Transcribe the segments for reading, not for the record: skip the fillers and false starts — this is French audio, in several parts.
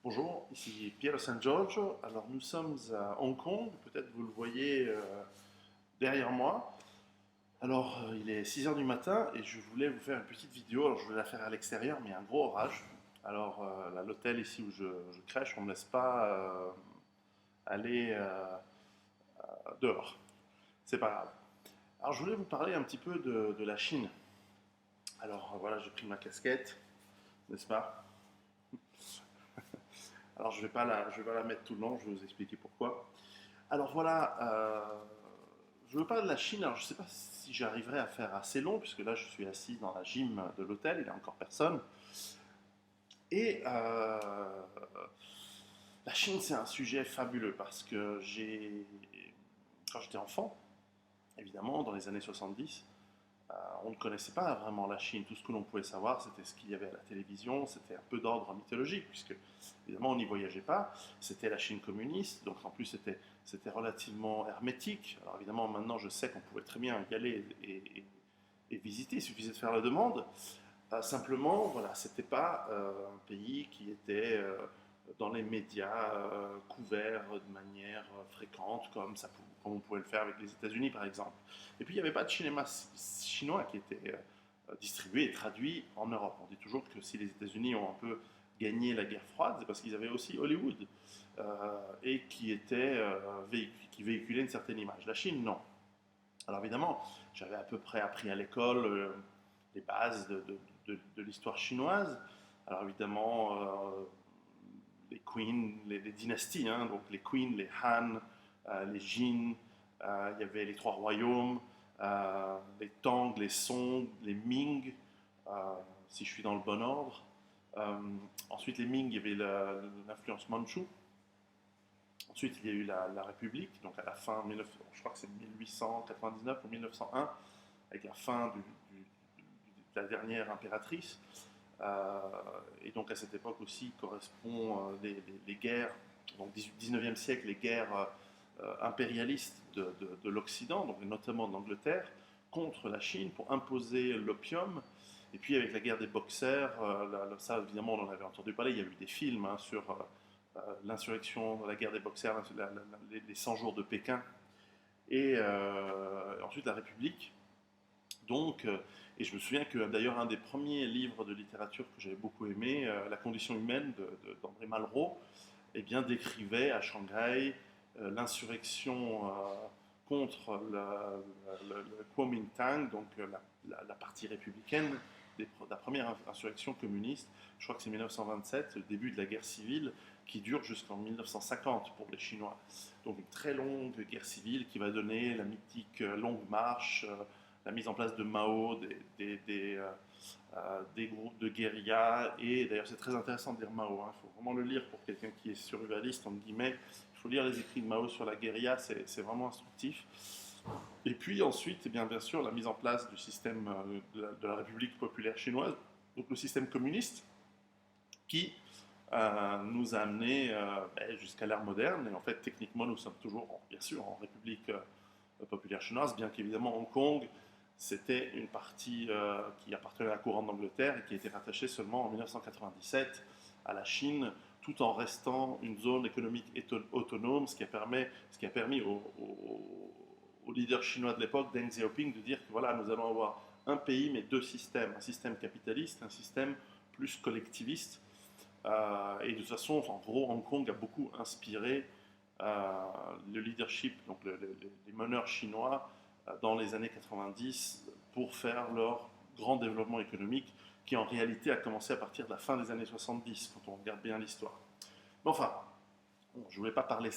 Bonjour, ici Piero San Giorgio. Alors nous sommes à Hong Kong, peut-être vous le voyez derrière moi. Alors il est 6 heures du matin et je voulais vous faire une petite vidéo. Alors je voulais la faire à l'extérieur, mais il y a un gros orage. Alors à l'hôtel ici où je crèche, on ne me laisse pas aller dehors. C'est pas grave. Alors je voulais vous parler un petit peu de la Chine. Alors voilà, j'ai pris ma casquette, n'est-ce pas? Alors je vais pas la mettre tout le long, je vais vous expliquer pourquoi. Alors voilà, je veux parler de la Chine. Alors je ne sais pas si j'arriverai à faire assez long, puisque là je suis assis dans la gym de l'hôtel, il n'y a encore personne. Et la Chine, c'est un sujet fabuleux, parce que quand j'étais enfant, évidemment, dans les années 70, on ne connaissait pas vraiment la Chine. Tout ce que l'on pouvait savoir, c'était ce qu'il y avait à la télévision, c'était un peu d'ordre mythologique, puisque évidemment on n'y voyageait pas. C'était la Chine communiste, donc en plus c'était relativement hermétique. Alors évidemment maintenant je sais qu'on pouvait très bien y aller et visiter, il suffisait de faire la demande. Simplement, voilà, c'était pas un pays qui était dans les médias couvert de manière fréquente comme on pouvait le faire avec les États-Unis par exemple. Et puis il n'y avait pas de cinéma chinois qui était distribué et traduit en Europe. On dit toujours que si les États-Unis ont un peu gagné la guerre froide, c'est parce qu'ils avaient aussi Hollywood et qui véhiculait une certaine image. La Chine, non. Alors évidemment, j'avais à peu près appris à l'école les bases de l'histoire chinoise. Alors évidemment, les queens, les dynasties, hein, donc les queens, les Han, les Jin, il y avait les trois royaumes, les Tang, les Song, les Ming, si je suis dans le bon ordre. Euh, Ensuite, les Ming, il y avait l'influence manchoue. Ensuite, il y a eu la République, donc à la fin, je crois que c'est 1899 ou 1901, avec la fin de la dernière impératrice. Euh, et donc à cette époque aussi correspond les guerres, donc 19e siècle, les guerres impérialistes de l'Occident, donc notamment d'Angleterre, contre la Chine pour imposer l'opium. Et puis avec la guerre des boxers, ça évidemment on en avait entendu parler, il y a eu des films hein, sur l'insurrection, la guerre des boxers, les 100 jours de Pékin, et ensuite la République. Donc, et je me souviens que d'ailleurs un des premiers livres de littérature que j'avais beaucoup aimé, La condition humaine d'André Malraux, eh bien, décrivait à Shanghai l'insurrection contre le Kuomintang, donc la partie républicaine de la première insurrection communiste. Je crois que c'est 1927, le début de la guerre civile, qui dure jusqu'en 1950 pour les Chinois. Donc une très longue guerre civile qui va donner la mythique longue marche, la mise en place de Mao, des groupes de guérilla. Et d'ailleurs, c'est très intéressant de lire Mao. Il faut vraiment le lire pour quelqu'un qui est survivaliste, entre guillemets. Il faut lire les écrits de Mao sur la guérilla, c'est vraiment instructif. Et puis ensuite, eh bien sûr, la mise en place du système de la République populaire chinoise, donc le système communiste, qui nous a amené jusqu'à l'ère moderne. Et en fait, techniquement, nous sommes toujours, bien sûr, en République populaire chinoise, bien qu'évidemment Hong Kong, c'était une partie qui appartenait à la couronne d'Angleterre et qui a été rattachée seulement en 1997 à la Chine, tout en restant une zone économique autonome, ce qui a permis au leader chinois de l'époque, Deng Xiaoping, de dire que voilà, nous allons avoir un pays mais deux systèmes, un système capitaliste, un système plus collectiviste. Et de toute façon, en gros, Hong Kong a beaucoup inspiré le leadership, donc les meneurs chinois dans les années 90 pour faire leur grand développement économique qui en réalité a commencé à partir de la fin des années 70 quand on regarde bien l'histoire. Mais enfin, bon, je ne voulais pas parler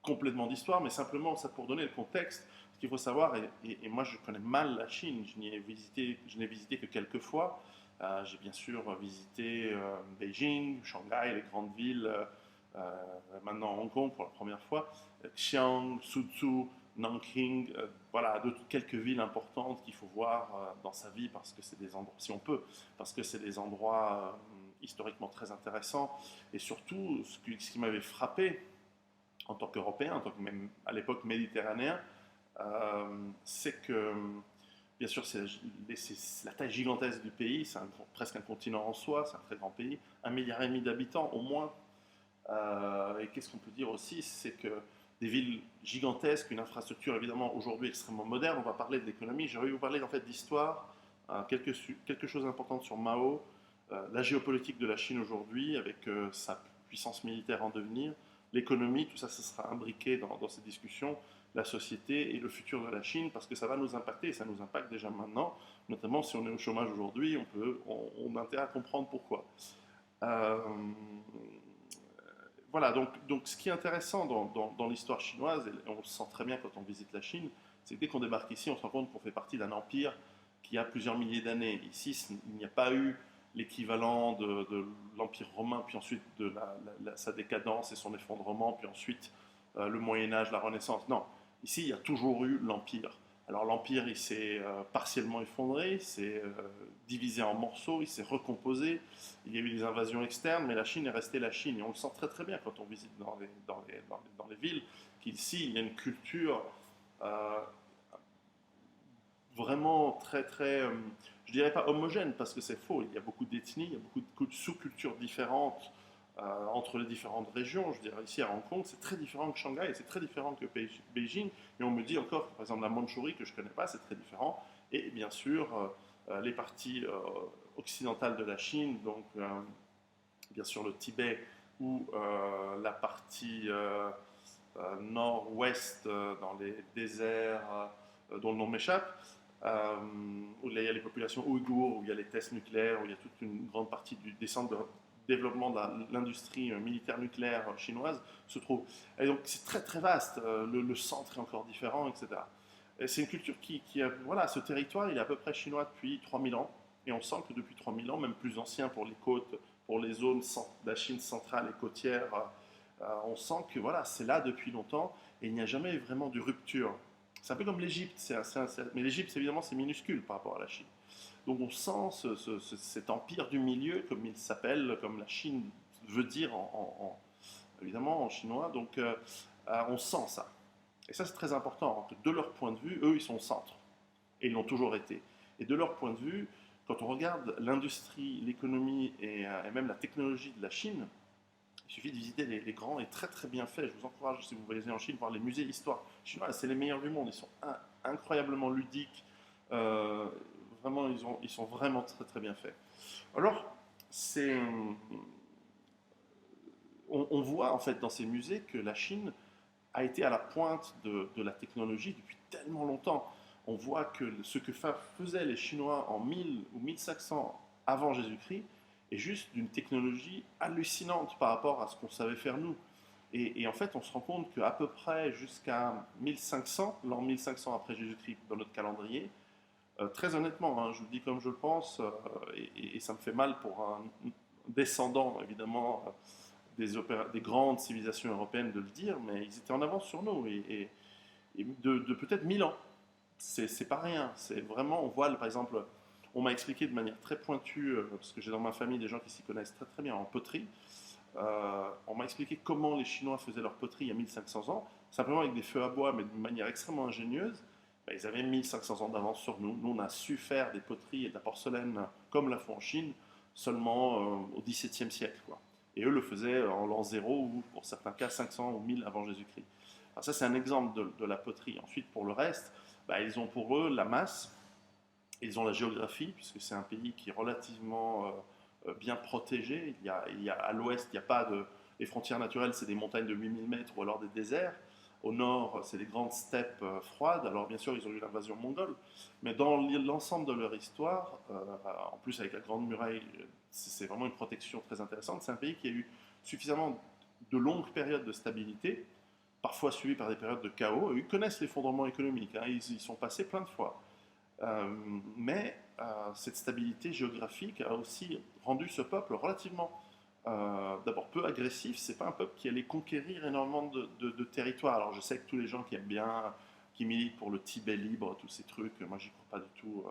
complètement d'histoire, mais simplement ça pour donner le contexte. Ce qu'il faut savoir, et moi je connais mal la Chine, je n'ai visité que quelques fois. J'ai bien sûr visité Beijing, Shanghai, les grandes villes, maintenant Hong Kong pour la première fois, Xi'an, Suzhou, Nanking, voilà, quelques villes importantes qu'il faut voir dans sa vie parce que c'est des endroits, si on peut, parce que c'est des endroits historiquement très intéressants. Et surtout, ce qui m'avait frappé en tant qu'Européen, en tant que même à l'époque méditerranéen, c'est que, bien sûr, c'est la taille gigantesque du pays, c'est presque un continent en soi, c'est un très grand pays, 1,5 milliard d'habitants au moins. Et qu'est-ce qu'on peut dire aussi? C'est que des villes gigantesques, une infrastructure évidemment aujourd'hui extrêmement moderne. On va parler de l'économie. J'aurais vous parler en fait d'histoire, quelque chose d'important sur Mao, la géopolitique de la Chine aujourd'hui avec sa puissance militaire en devenir, l'économie, tout ça, ça sera imbriqué dans ces discussions, la société et le futur de la Chine parce que ça va nous impacter et ça nous impacte déjà maintenant, notamment si on est au chômage aujourd'hui, on a intérêt à comprendre pourquoi. Euh, voilà, donc ce qui est intéressant dans l'histoire chinoise, et on le sent très bien quand on visite la Chine, c'est que dès qu'on débarque ici, on se rend compte qu'on fait partie d'un empire qui a plusieurs milliers d'années. Ici, il n'y a pas eu l'équivalent de l'Empire romain, puis ensuite de sa décadence et son effondrement, puis ensuite le Moyen Âge, la Renaissance. Non, ici, il y a toujours eu l'Empire. Alors l'Empire, il s'est partiellement effondré, il s'est divisé en morceaux, il s'est recomposé, il y a eu des invasions externes, mais la Chine est restée la Chine. Et on le sent très très bien quand on visite dans les villes, qu'ici, il y a une culture euh, vraiment très très, je dirais pas homogène parce que c'est faux, il y a beaucoup d'ethnies, il y a beaucoup de sous-cultures différentes entre les différentes régions. Je dirais ici à Hong Kong, c'est très différent que Shanghai, et c'est très différent que Beijing. Et on me dit encore, par exemple, la Mandchourie que je ne connais pas, c'est très différent. Et bien sûr, les parties occidentales de la Chine, donc bien sûr le Tibet ou la partie nord-ouest dans les déserts dont le nom m'échappe, où il y a les populations ouïghours, où il y a les tests nucléaires, où il y a toute une grande partie des centres de développement de l'industrie militaire nucléaire chinoise se trouve. Et donc c'est très très vaste, le centre est encore différent, etc. Et c'est une culture qui a, voilà, ce territoire, il est à peu près chinois depuis 3000 ans, et on sent que depuis 3000 ans, même plus ancien pour les côtes, pour les zones de la Chine centrale et côtière, on sent que voilà, c'est là depuis longtemps, et il n'y a jamais vraiment de rupture. C'est un peu comme l'Égypte, mais l'Égypte, évidemment, c'est minuscule par rapport à la Chine. Donc on sent cet empire du milieu, comme il s'appelle, comme la Chine veut dire, évidemment, en chinois. Donc on sent ça. Et ça, c'est très important, que de leur point de vue, eux, ils sont au centre. Et ils l'ont toujours été. Et de leur point de vue, quand on regarde l'industrie, l'économie et même la technologie de la Chine, il suffit de visiter les grands et très très bien faits. Je vous encourage, si vous voyagez en Chine, voir les musées d'histoire chinois. C'est les meilleurs du monde. Ils sont incroyablement ludiques. Euh, Vraiment, ils sont vraiment très très bien faits. Alors, c'est, on voit en fait dans ces musées que la Chine a été à la pointe de la technologie depuis tellement longtemps. On voit que ce que faisaient les Chinois en 1000 ou 1500 avant Jésus-Christ est juste d'une technologie hallucinante par rapport à ce qu'on savait faire nous. Et en fait, on se rend compte qu'à peu près jusqu'à 1500, l'an 1500 après Jésus-Christ dans notre calendrier, très honnêtement, hein, je vous le dis comme je le pense, et ça me fait mal pour un descendant, évidemment, des grandes civilisations européennes de le dire, mais ils étaient en avance sur nous, et de peut-être 1000 ans. C'est pas rien. C'est vraiment, on voit, par exemple, on m'a expliqué de manière très pointue, parce que j'ai dans ma famille des gens qui s'y connaissent très très bien en poterie, on m'a expliqué comment les Chinois faisaient leur poterie il y a 1500 ans, simplement avec des feux à bois, mais de manière extrêmement ingénieuse. Ben, ils avaient 1500 ans d'avance sur nous. Nous, on a su faire des poteries et de la porcelaine comme la font en Chine seulement au XVIIe siècle, quoi. Et eux le faisaient en l'an 0 ou pour certains cas 500 ou 1000 avant Jésus-Christ. Alors ça, c'est un exemple de la poterie. Ensuite, pour le reste, ben, ils ont pour eux la masse, ils ont la géographie, puisque c'est un pays qui est relativement bien protégé. À l'ouest, il n'y a pas de. Les frontières naturelles, c'est des montagnes de 8000 mètres ou alors des déserts. Au nord, c'est des grandes steppes froides. Alors, bien sûr, ils ont eu l'invasion mongole. Mais dans l'ensemble de leur histoire, en plus avec la Grande Muraille, c'est vraiment une protection très intéressante. C'est un pays qui a eu suffisamment de longues périodes de stabilité, parfois suivies par des périodes de chaos. Ils connaissent l'effondrement économique, hein, ils y sont passés plein de fois. Mais cette stabilité géographique a aussi rendu ce peuple relativement, d'abord peu agressif. C'est pas un peuple qui allait conquérir énormément de territoires. Alors je sais que tous les gens qui aiment bien, qui militent pour le Tibet libre, tous ces trucs, moi j'y crois pas du tout.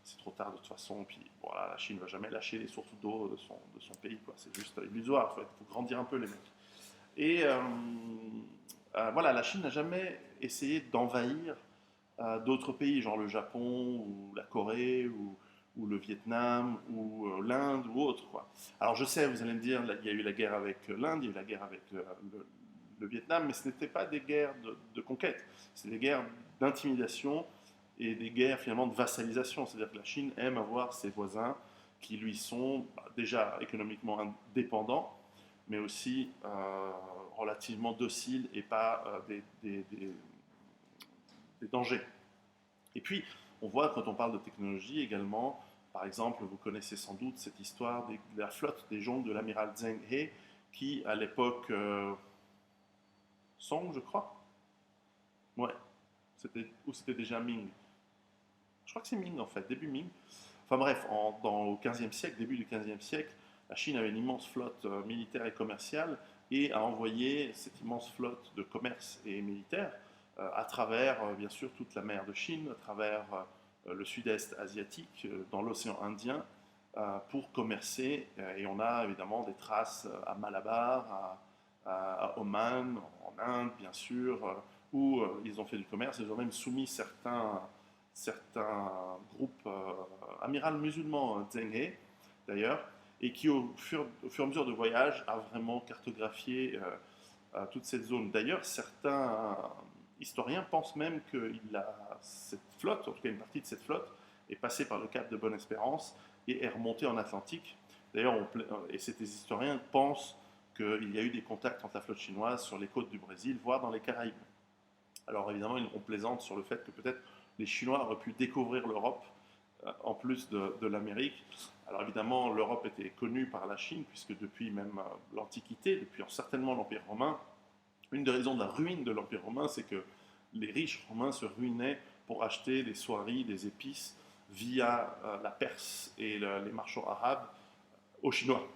C'est trop tard de toute façon. Puis voilà, la Chine ne va jamais lâcher les sources d'eau de son pays, quoi. C'est juste illusoire. Il faut grandir un peu les mecs. Et voilà, la Chine n'a jamais essayé d'envahir d'autres pays, genre le Japon ou la Corée ou ou le Vietnam, ou l'Inde, ou autre, quoi. Alors je sais, vous allez me dire, il y a eu la guerre avec l'Inde, il y a eu la guerre avec le Vietnam, mais ce n'étaient pas des guerres de conquête, c'était des guerres d'intimidation et des guerres finalement de vassalisation. C'est-à-dire que la Chine aime avoir ses voisins qui lui sont déjà économiquement indépendants, mais aussi relativement dociles et pas des dangers. Et puis, on voit quand on parle de technologie également, par exemple, vous connaissez sans doute cette histoire de la flotte des jonques de l'amiral Zheng He, qui à l'époque Song, je crois, ouais, ou c'était déjà Ming. Je crois que c'est Ming en fait, début Ming. Enfin bref, au 15e siècle, début du 15e siècle, la Chine avait une immense flotte militaire et commerciale et a envoyé cette immense flotte de commerce et militaire à travers, bien sûr, toute la mer de Chine, à travers le sud-est asiatique, dans l'océan Indien, pour commercer. Et on a évidemment des traces à Malabar, à Oman, en Inde, bien sûr, où ils ont fait du commerce. Ils ont même soumis certains groupes amiral musulmans, Zheng He d'ailleurs, et qui au fur et à mesure de voyage a vraiment cartographié toute cette zone. D'ailleurs, certains historiens pensent même que cette flotte, en tout cas une partie de cette flotte, est passée par le cap de Bonne-Espérance et est remontée en Atlantique. D'ailleurs, et ces historiens pensent qu'il y a eu des contacts entre la flotte chinoise sur les côtes du Brésil, voire dans les Caraïbes. Alors évidemment, on plaisante sur le fait que peut-être les Chinois auraient pu découvrir l'Europe en plus de l'Amérique. Alors évidemment, l'Europe était connue par la Chine, puisque depuis même l'Antiquité, depuis certainement l'Empire romain, une des raisons de la ruine de l'Empire romain, c'est que les riches romains se ruinaient pour acheter des soieries, des épices via la Perse et les marchands arabes aux Chinois.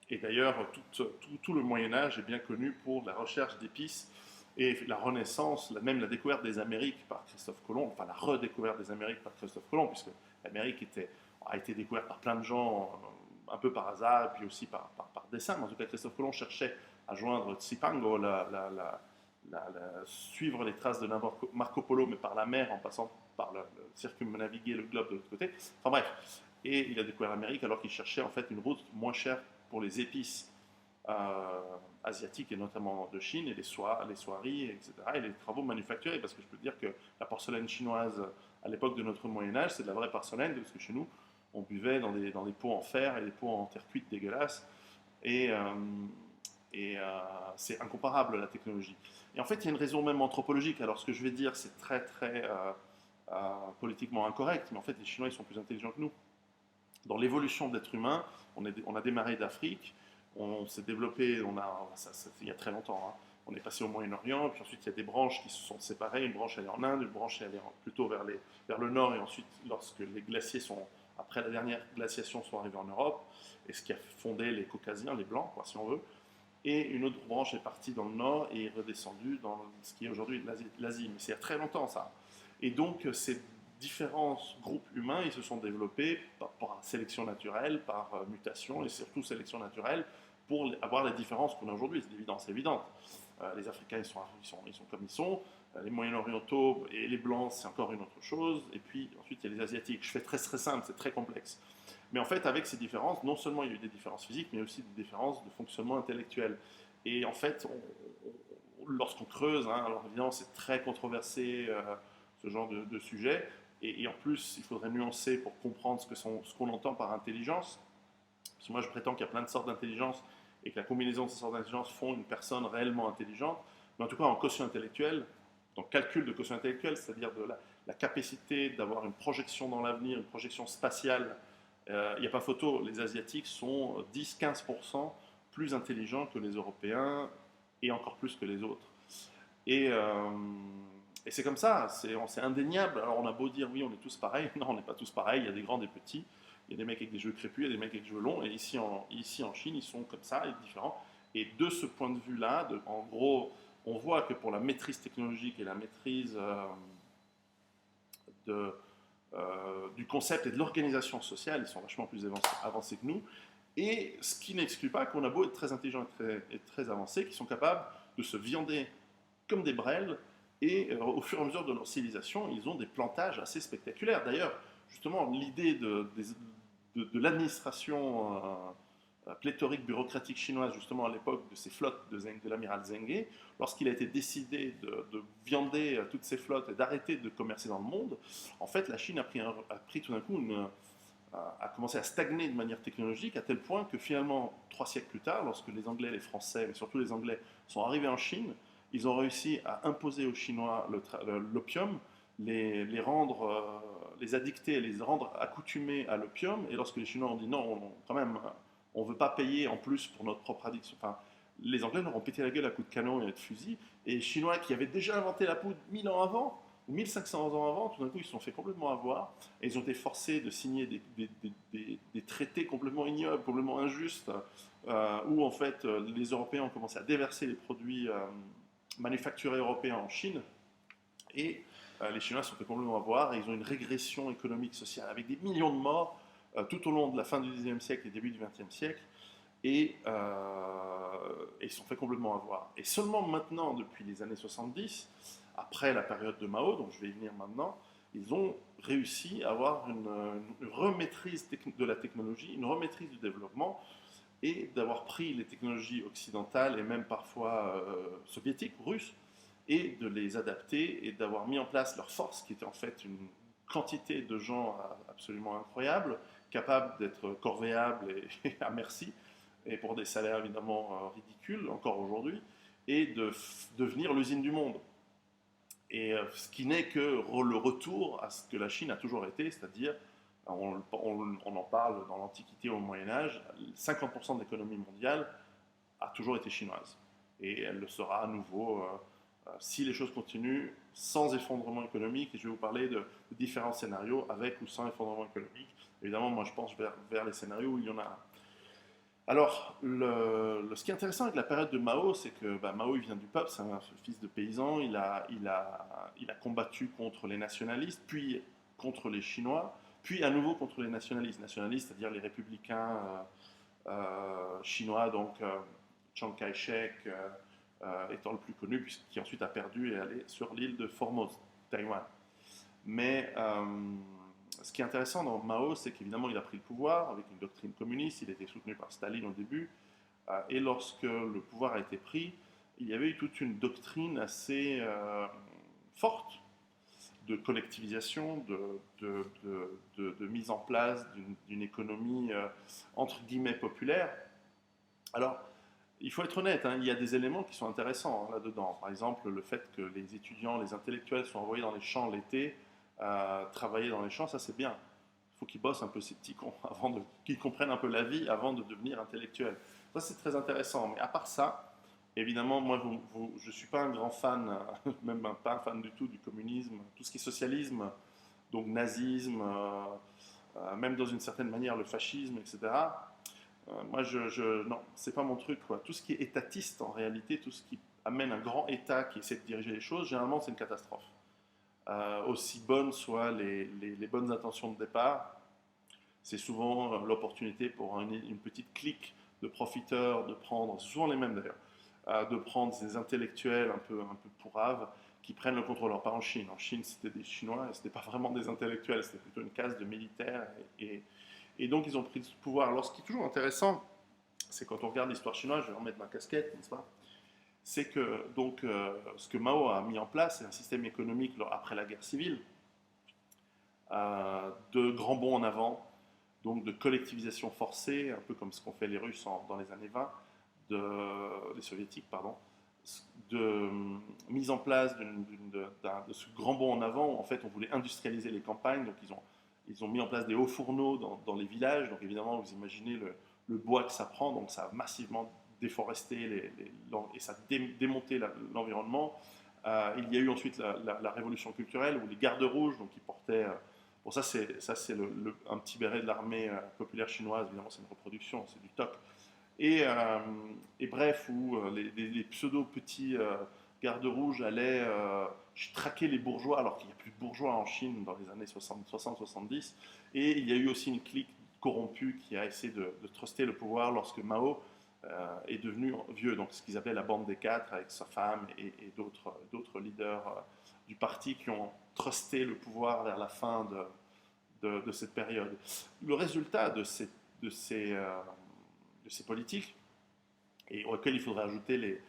Et d'ailleurs, tout le Moyen-Âge est bien connu pour la recherche d'épices et la Renaissance, même la découverte des Amériques par Christophe Colomb, enfin la redécouverte des Amériques par Christophe Colomb, puisque l'Amérique a été découverte par plein de gens, un peu par hasard, et puis aussi par dessein. Mais en tout cas, Christophe Colomb cherchait à joindre Tsipango, suivre les traces de Marco Polo, mais par la mer, en passant par le circumnaviguer le globe de l'autre côté. Enfin bref, et il a découvert l'Amérique alors qu'il cherchait en fait une route moins chère pour les épices asiatiques et notamment de Chine et les soieries, etc. et les travaux manufacturés, parce que je peux dire que la porcelaine chinoise à l'époque de notre Moyen-Âge, c'est de la vraie porcelaine, parce que chez nous, on buvait dans des pots en fer et des pots en terre cuite dégueulasses, et c'est incomparable la technologie. Et en fait, il y a une raison même anthropologique. Alors ce que je vais dire, c'est très très politiquement incorrect, mais en fait, les Chinois, ils sont plus intelligents que nous. Dans l'évolution de l'être humain, on a démarré d'Afrique, on s'est développé, il y a très longtemps, hein. On est passé au Moyen-Orient, puis ensuite il y a des branches qui se sont séparées, une branche elle est en Inde, une branche elle est plutôt vers le nord, et ensuite lorsque les glaciers après la dernière glaciation sont arrivés en Europe, et ce qui a fondé les Caucasiens, les Blancs, quoi, si on veut, et une autre branche est partie dans le nord et est redescendue dans ce qui est aujourd'hui l'Asie, mais c'est il y a très longtemps ça. Et donc ces différents groupes humains, ils se sont développés par sélection naturelle, par mutation et surtout sélection naturelle pour avoir les différences qu'on a aujourd'hui. C'est l'évidence évidente. Les Africains, ils sont comme ils sont. Les Moyen-Orientaux et les Blancs, c'est encore une autre chose. Et puis ensuite, il y a les Asiatiques. Je fais très très simple, c'est très complexe. Mais en fait, avec ces différences, non seulement il y a eu des différences physiques, mais aussi des différences de fonctionnement intellectuel. Et en fait, lorsqu'on creuse, hein, alors évidemment, c'est très controversé, ce genre de sujet. Et en plus, il faudrait nuancer pour comprendre ce qu'on entend par intelligence. Parce que moi, je prétends qu'il y a plein de sortes d'intelligence et que la combinaison de ces sortes d'intelligence font une personne réellement intelligente. Mais en tout cas, en quotient intellectuel, dans le calcul de quotient intellectuel, c'est-à-dire de la capacité d'avoir une projection dans l'avenir, une projection spatiale, il n'y a pas photo, les Asiatiques sont 10-15% plus intelligents que les Européens et encore plus que les autres. Et, euh, et c'est comme ça, c'est indéniable. Alors on a beau dire oui, on est tous pareils. Non, on n'est pas tous pareils. Il y a des grands, des petits. Il y a des mecs avec des cheveux crépus, il y a des mecs avec des cheveux longs. Et ici en Chine, ils sont comme ça, et différents. Et de ce point de vue-là, en gros, on voit que pour la maîtrise technologique et la maîtrise du concept et de l'organisation sociale, ils sont vachement plus avancés que nous. Et ce qui n'exclut pas qu'on a beau être très intelligents et très avancés, qu'ils sont capables de se viander comme des brêles. Et au fur et à mesure de leur civilisation, ils ont des plantages assez spectaculaires. D'ailleurs, justement l'idée de l'administration pléthorique bureaucratique chinoise, justement à l'époque de ces flottes de l'amiral Zheng, lorsqu'il a été décidé de viander toutes ces flottes et d'arrêter de commercer dans le monde, en fait la Chine a pris tout d'un coup a commencé à stagner de manière technologique à tel point que finalement, 3 siècles plus tard, lorsque les Anglais, les Français, mais surtout les Anglais, sont arrivés en Chine, ils ont réussi à imposer aux Chinois l'opium, les rendre, les addicter, les rendre accoutumés à l'opium. Et lorsque les Chinois ont dit non, quand même, on ne veut pas payer en plus pour notre propre addiction. Enfin, les Anglais leur ont pété la gueule à coups de canon et de fusil. Et les Chinois qui avaient déjà inventé la poudre 1000 ans avant, ou 1500 ans avant, tout d'un coup, ils se sont fait complètement avoir et ils ont été forcés de signer des traités complètement ignobles, complètement injustes, où en fait les Européens ont commencé à déverser les produits manufacturés européens en Chine et les Chinois se sont fait complètement avoir et ils ont une régression économique, sociale avec des millions de morts tout au long de la fin du XIXe siècle et début du XXe siècle. Et ils se sont fait complètement avoir. Et seulement maintenant, depuis les années 70, après la période de Mao, donc je vais y venir maintenant, ils ont réussi à avoir une remaîtrise de la technologie, une remaîtrise du développement, et d'avoir pris les technologies occidentales et même parfois soviétiques ou russes, et de les adapter et d'avoir mis en place leur force, qui était en fait une quantité de gens absolument incroyables, capables d'être corvéables et à merci, et pour des salaires évidemment ridicules encore aujourd'hui, et de devenir l'usine du monde. Et ce qui n'est que le retour à ce que la Chine a toujours été, c'est-à-dire, on en parle dans l'Antiquité au Moyen-Âge, 50% de l'économie mondiale a toujours été chinoise. Et elle le sera à nouveau si les choses continuent sans effondrement économique. Et je vais vous parler de différents scénarios avec ou sans effondrement économique. Évidemment, moi je pense vers les scénarios où il y en a. Alors, ce qui est intéressant avec la période de Mao, c'est que Mao, il vient du peuple, c'est un fils de paysan, il a combattu contre les nationalistes, puis contre les Chinois, puis à nouveau contre les nationalistes. Nationalistes, c'est-à-dire les républicains chinois, donc Chiang Kai-shek étant le plus connu, qui ensuite a perdu et est allé sur l'île de Formose, Taïwan. Mais ce qui est intéressant dans Mao, c'est qu'évidemment, il a pris le pouvoir avec une doctrine communiste, il a été soutenu par Staline au début, et lorsque le pouvoir a été pris, il y avait eu toute une doctrine assez forte de collectivisation, de mise en place d'une économie entre guillemets populaire. Alors, il faut être honnête, hein, il y a des éléments qui sont intéressants là-dedans. Par exemple, le fait que les étudiants, les intellectuels sont envoyés dans les champs l'été, travailler dans les champs, ça c'est bien. Il faut qu'ils bossent un peu ces petits cons, qu'ils comprennent un peu la vie avant de devenir intellectuels. Ça c'est très intéressant. Mais à part ça, évidemment, moi je ne suis pas un grand fan, même pas un fan du tout du communisme, tout ce qui est socialisme, donc nazisme, même dans une certaine manière le fascisme, etc. Moi, non, c'est pas mon truc, quoi. Tout ce qui est étatiste, en réalité, tout ce qui amène un grand État qui essaie de diriger les choses, généralement, c'est une catastrophe. Aussi bonnes soient les bonnes intentions de départ, c'est souvent l'opportunité pour une petite clique de profiteurs de prendre, souvent les mêmes d'ailleurs, de prendre des intellectuels un peu pourraves qui prennent le contrôle. Alors pas en Chine. En Chine, c'était des Chinois et c'était pas vraiment des intellectuels, c'était plutôt une caste de militaires et donc ils ont pris le pouvoir. Alors ce qui est toujours intéressant, c'est quand on regarde l'histoire chinoise, je vais remettre ma casquette, n'est-ce pas? C'est que donc ce que Mao a mis en place, c'est un système économique après la guerre civile, de grands bonds en avant, donc de collectivisation forcée, un peu comme ce qu'ont fait les Russes dans les années 20, les Soviétiques, pardon, de mise en place de ce grand bond en avant où en fait on voulait industrialiser les campagnes, donc ils ont mis en place des hauts fourneaux dans les villages, donc évidemment vous imaginez le bois que ça prend, donc ça a massivement déforesté et ça a démonté l'environnement. Il y a eu ensuite la révolution culturelle où les gardes rouges, donc ils portaient bon, ça, c'est un petit béret de l'armée populaire chinoise, évidemment, c'est une reproduction, c'est du toc. Et bref, où les pseudo-petits gardes rouges allaient traquer les bourgeois, alors qu'il n'y a plus de bourgeois en Chine dans les années 60-70. Et il y a eu aussi une clique corrompue qui a essayé de truster le pouvoir lorsque Mao est devenu vieux, donc ce qu'ils appelaient la bande des quatre, avec sa femme et d'autres leaders du parti qui ont trusté le pouvoir vers la fin de cette période. Le résultat de ces, euh, de ces politiques, et auxquelles il faudrait ajouter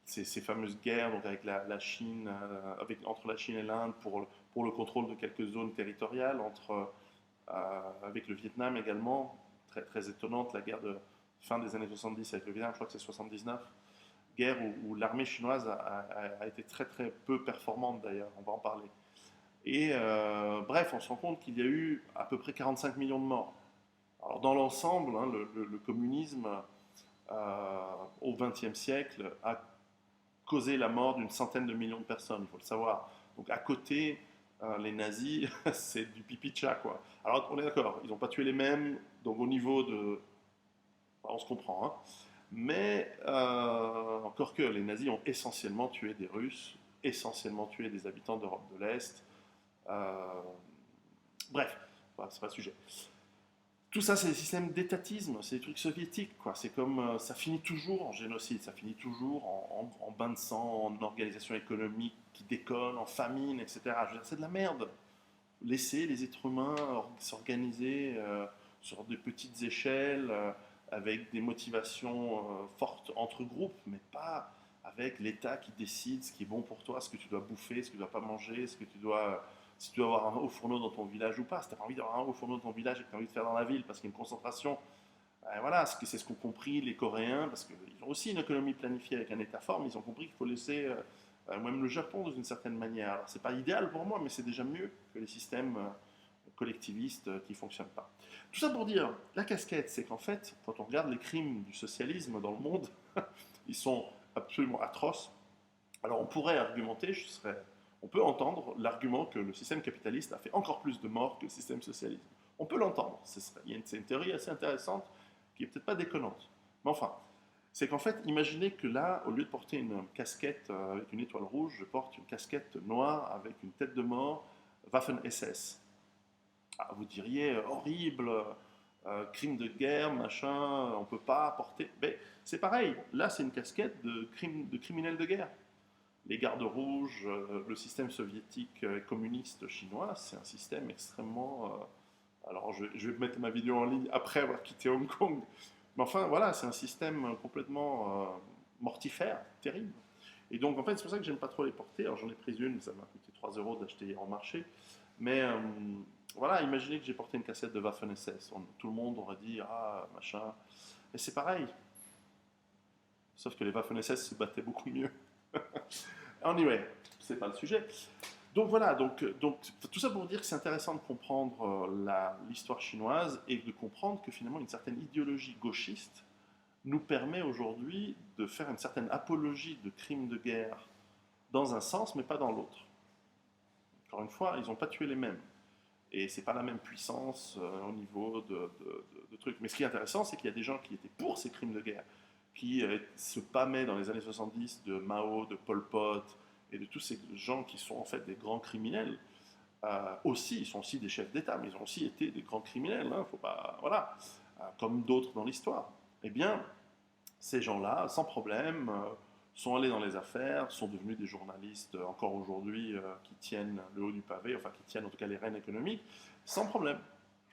ces fameuses guerres donc avec la Chine, entre la Chine et l'Inde pour le contrôle de quelques zones territoriales, avec le Vietnam également, très, très étonnante, la guerre de fin des années 70 avec le Vietnam, je crois que c'est 79, guerre où l'armée chinoise a été très très peu performante d'ailleurs, on va en parler. Et bref, on se rend compte qu'il y a eu à peu près 45 millions de morts. Alors dans l'ensemble, hein, le communisme au XXe siècle a causé la mort d'une centaine de millions de personnes, il faut le savoir. Donc à côté, les nazis, c'est du pipi de chat, quoi. Alors on est d'accord, ils n'ont pas tué les mêmes, donc au niveau de... On se comprend, hein. Mais encore que les nazis ont essentiellement tué des Russes, essentiellement tué des habitants d'Europe de l'Est. Euh, Bref, voilà, c'est pas le sujet. Tout ça, c'est des systèmes d'étatisme, c'est des trucs soviétiques, quoi. C'est comme, ça finit toujours en génocide, ça finit toujours en bain de sang, en organisation économique qui déconne, en famine, etc. Je veux dire, c'est de la merde. Laisser les êtres humains s'organiser sur des petites échelles, avec des motivations fortes entre groupes, mais pas avec l'État qui décide ce qui est bon pour toi, ce que tu dois bouffer, ce que tu dois pas manger, ce que tu dois, si tu dois avoir un haut fourneau dans ton village ou pas. Si tu n'as pas envie d'avoir un haut fourneau dans ton village et que tu as envie de faire dans la ville parce qu'il y a une concentration, voilà, c'est ce qu'ont compris les Coréens, parce qu'ils ont aussi une économie planifiée avec un État fort, mais ils ont compris qu'il faut laisser, même le Japon, d'une certaine manière. Alors, c'est pas idéal pour moi, mais c'est déjà mieux que les systèmes collectivistes qui ne fonctionnent pas. Tout ça pour dire, la casquette, c'est qu'en fait, quand on regarde les crimes du socialisme dans le monde, ils sont absolument atroces. Alors, on pourrait argumenter, on peut entendre l'argument que le système capitaliste a fait encore plus de morts que le système socialiste. On peut l'entendre. C'est une théorie assez intéressante qui est peut-être pas déconnante. Mais enfin, c'est qu'en fait, imaginez que là, au lieu de porter une casquette avec une étoile rouge, je porte une casquette noire avec une tête de mort, Waffen-SS. Ah, vous diriez, horrible, crime de guerre, machin, on ne peut pas porter. Mais c'est pareil, là c'est une casquette de criminel de guerre. Les gardes rouges, le système soviétique communiste chinois, c'est un système extrêmement... alors je vais mettre ma vidéo en ligne après avoir quitté Hong Kong. Mais enfin voilà, c'est un système complètement mortifère, terrible. Et donc en fait c'est pour ça que j'aime pas trop les porter. Alors j'en ai pris une, ça m'a coûté 3 euros d'acheter hier au marché. Mais voilà, imaginez que j'ai porté une cassette de Waffen-SS. Tout le monde aurait dit, ah, machin. Et c'est pareil. Sauf que les Waffen-SS se battaient beaucoup mieux. Anyway, c'est pas le sujet. Donc voilà, donc tout ça pour dire que c'est intéressant de comprendre l'histoire chinoise et de comprendre que finalement une certaine idéologie gauchiste nous permet aujourd'hui de faire une certaine apologie de crimes de guerre dans un sens, mais pas dans l'autre. Encore une fois, ils n'ont pas tué les mêmes. Et c'est pas la même puissance au niveau de trucs. Mais ce qui est intéressant, c'est qu'il y a des gens qui étaient pour ces crimes de guerre, qui se pâmaient dans les années 70 de Mao, de Pol Pot, et de tous ces gens qui sont en fait des grands criminels. Aussi, ils sont aussi des chefs d'État, mais ils ont aussi été des grands criminels, hein, faut pas, voilà, comme d'autres dans l'histoire. Eh bien, ces gens-là, sans problème, sont allés dans les affaires, sont devenus des journalistes encore aujourd'hui qui tiennent le haut du pavé, enfin qui tiennent en tout cas les rênes économiques, sans problème.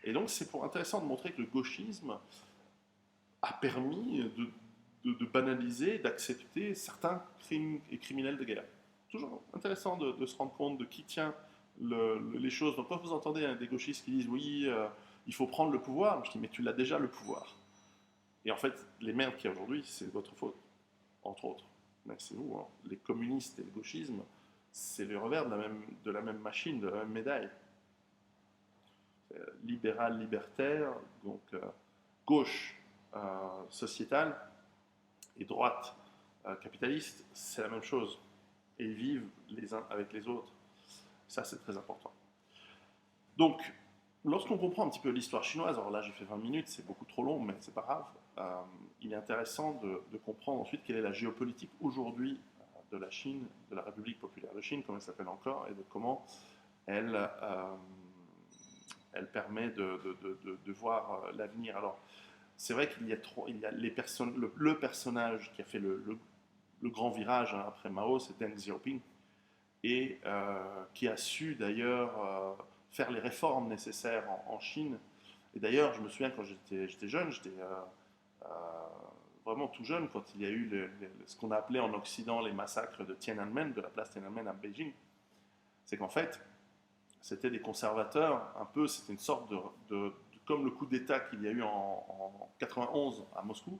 Et donc c'est intéressant de montrer que le gauchisme a permis de banaliser, d'accepter certains crimes et criminels de guerre. Toujours intéressant de se rendre compte de qui tient les choses. Donc quand vous entendez des gauchistes qui disent oui, il faut prendre le pouvoir, je dis mais tu l'as déjà le pouvoir. Et en fait, les merdes qu'il y a aujourd'hui, c'est votre faute, entre autres. Mais c'est vous, hein. Les communistes et le gauchisme, c'est le revers de la même machine, de la même médaille. Libéral, libertaire, donc gauche sociétale et droite capitaliste, c'est la même chose. Et ils vivent les uns avec les autres. Ça, c'est très important. Donc, lorsqu'on comprend un petit peu l'histoire chinoise, alors là j'ai fait 20 minutes, c'est beaucoup trop long, mais c'est pas grave, il est intéressant de comprendre ensuite quelle est la géopolitique aujourd'hui de la Chine, de la République populaire de Chine, comme elle s'appelle encore, et de comment elle permet de voir l'avenir. Alors, c'est vrai qu'il y a le personnage qui a fait le grand virage après Mao, c'est Deng Xiaoping, et qui a su d'ailleurs faire les réformes nécessaires en Chine. Et d'ailleurs, je me souviens quand j'étais jeune, j'étais euh, vraiment tout jeune, quand il y a eu ce qu'on a appelé en Occident les massacres de Tiananmen, de la place Tiananmen à Beijing. C'est qu'en fait, c'était des conservateurs, un peu, c'était une sorte comme le coup d'État qu'il y a eu en 91 à Moscou.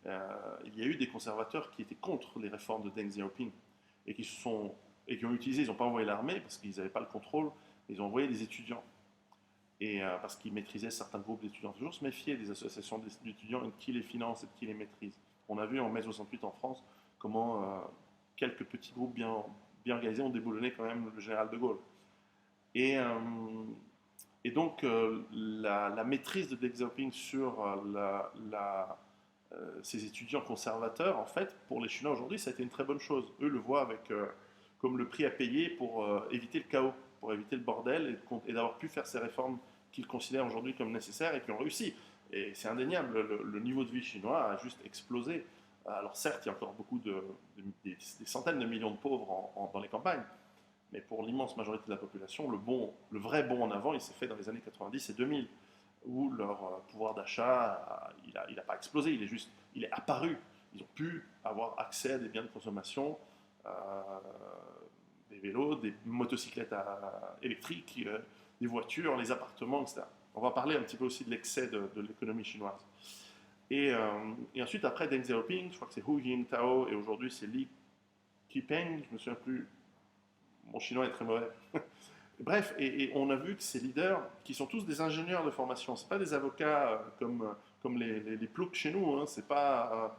Il y a eu des conservateurs qui étaient contre les réformes de Deng Xiaoping et qui ont utilisé, ils n'ont pas envoyé l'armée parce qu'ils n'avaient pas le contrôle, ils ont envoyé des étudiants. Et parce qu'ils maîtrisaient certains groupes d'étudiants. Toujours se méfier des associations d'étudiants et de qui les finance et de qui les maîtrise. On a vu en mai 68 en France comment quelques petits groupes bien organisés ont déboulonné quand même le général de Gaulle. Et, euh, et donc la maîtrise de Deng Xiaoping sur ces étudiants conservateurs, en fait, pour les Chinois aujourd'hui, ça a été une très bonne chose. Eux le voient comme le prix à payer pour éviter le chaos, pour éviter le bordel et d'avoir pu faire ces réformes qu'ils considèrent aujourd'hui comme nécessaires et qui ont réussi. Et c'est indéniable, le niveau de vie chinois a juste explosé. Alors certes, il y a encore des centaines de millions de pauvres dans les campagnes, mais pour l'immense majorité de la population, le vrai bond en avant, il s'est fait dans les années 90 et 2000, où leur pouvoir d'achat, il n'a pas explosé, il est apparu. Ils ont pu avoir accès à des biens de consommation, euh, des vélos, des motocyclettes électriques, des voitures, les appartements, etc. On va parler un petit peu aussi de l'excès de l'économie chinoise. Et ensuite, après Deng Xiaoping, je crois que c'est Hu Jintao et aujourd'hui c'est Li Qipeng, je me souviens plus, mon chinois est très mauvais. Bref, et on a vu que ces leaders, qui sont tous des ingénieurs de formation, c'est pas des avocats comme les ploucs chez nous, hein, c'est pas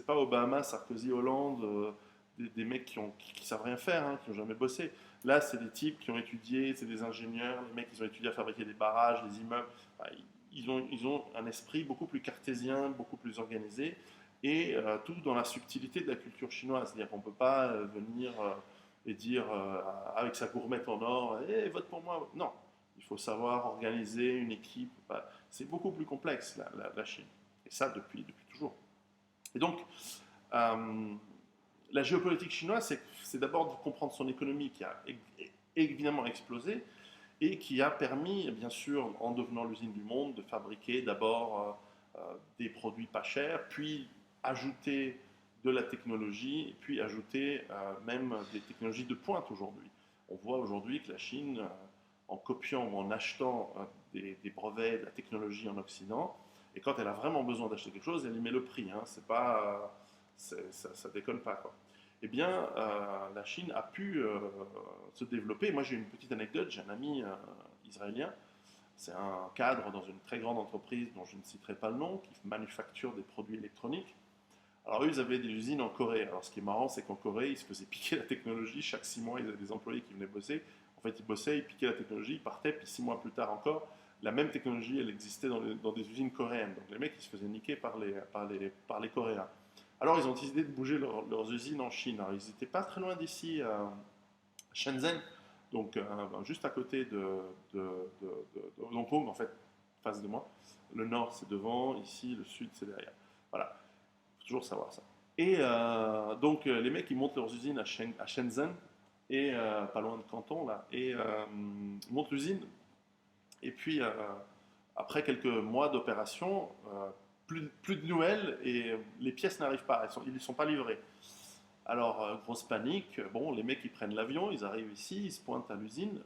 Obama, Sarkozy, Hollande, des mecs qui savent rien faire, hein, qui n'ont jamais bossé. Là, c'est des types qui ont étudié, c'est des ingénieurs, les mecs qui ont étudié à fabriquer des barrages, des immeubles. Enfin, ils ont un esprit beaucoup plus cartésien, beaucoup plus organisé, et tout dans la subtilité de la culture chinoise. C'est-à-dire qu'on ne peut pas venir et dire avec sa gourmette en or, hey, vote pour moi. Non, il faut savoir organiser une équipe. Enfin, c'est beaucoup plus complexe, la Chine. Et ça, depuis toujours. Et donc, la géopolitique chinoise, c'est d'abord de comprendre son économie qui a évidemment explosé et qui a permis, bien sûr, en devenant l'usine du monde, de fabriquer d'abord des produits pas chers, puis ajouter de la technologie, et puis ajouter même des technologies de pointe aujourd'hui. On voit aujourd'hui que la Chine, en copiant ou en achetant des brevets de la technologie en Occident, et quand elle a vraiment besoin d'acheter quelque chose, elle y met le prix. Hein, c'est pas, ça déconne pas, quoi. Eh bien, la Chine a pu se développer. Moi, j'ai une petite anecdote. J'ai un ami israélien. C'est un cadre dans une très grande entreprise dont je ne citerai pas le nom, qui manufacture des produits électroniques. Alors, eux, ils avaient des usines en Corée. Alors, ce qui est marrant, c'est qu'en Corée, ils se faisaient piquer la technologie. Chaque 6 mois, ils avaient des employés qui venaient bosser. En fait, ils bossaient, ils piquaient la technologie, ils partaient, puis 6 mois plus tard encore, la même technologie, elle existait dans des usines coréennes. Donc, les mecs, ils se faisaient niquer par les Coréens. Alors, ils ont décidé de bouger leurs usines en Chine. Alors, ils n'étaient pas très loin d'ici, à Shenzhen, donc juste à côté de Hong Kong, en fait, face de moi. Le nord, c'est devant, ici, le sud, c'est derrière. Voilà, il faut toujours savoir ça. Et donc, les mecs, ils montent leurs usines à Shenzhen, et pas loin de Canton, là, et ils montent l'usine, et puis après quelques mois d'opération, plus de nouvelles, et les pièces n'arrivent pas, ils ne sont pas livrées. Alors, grosse panique, bon, les mecs, ils prennent l'avion, ils arrivent ici, ils se pointent à l'usine,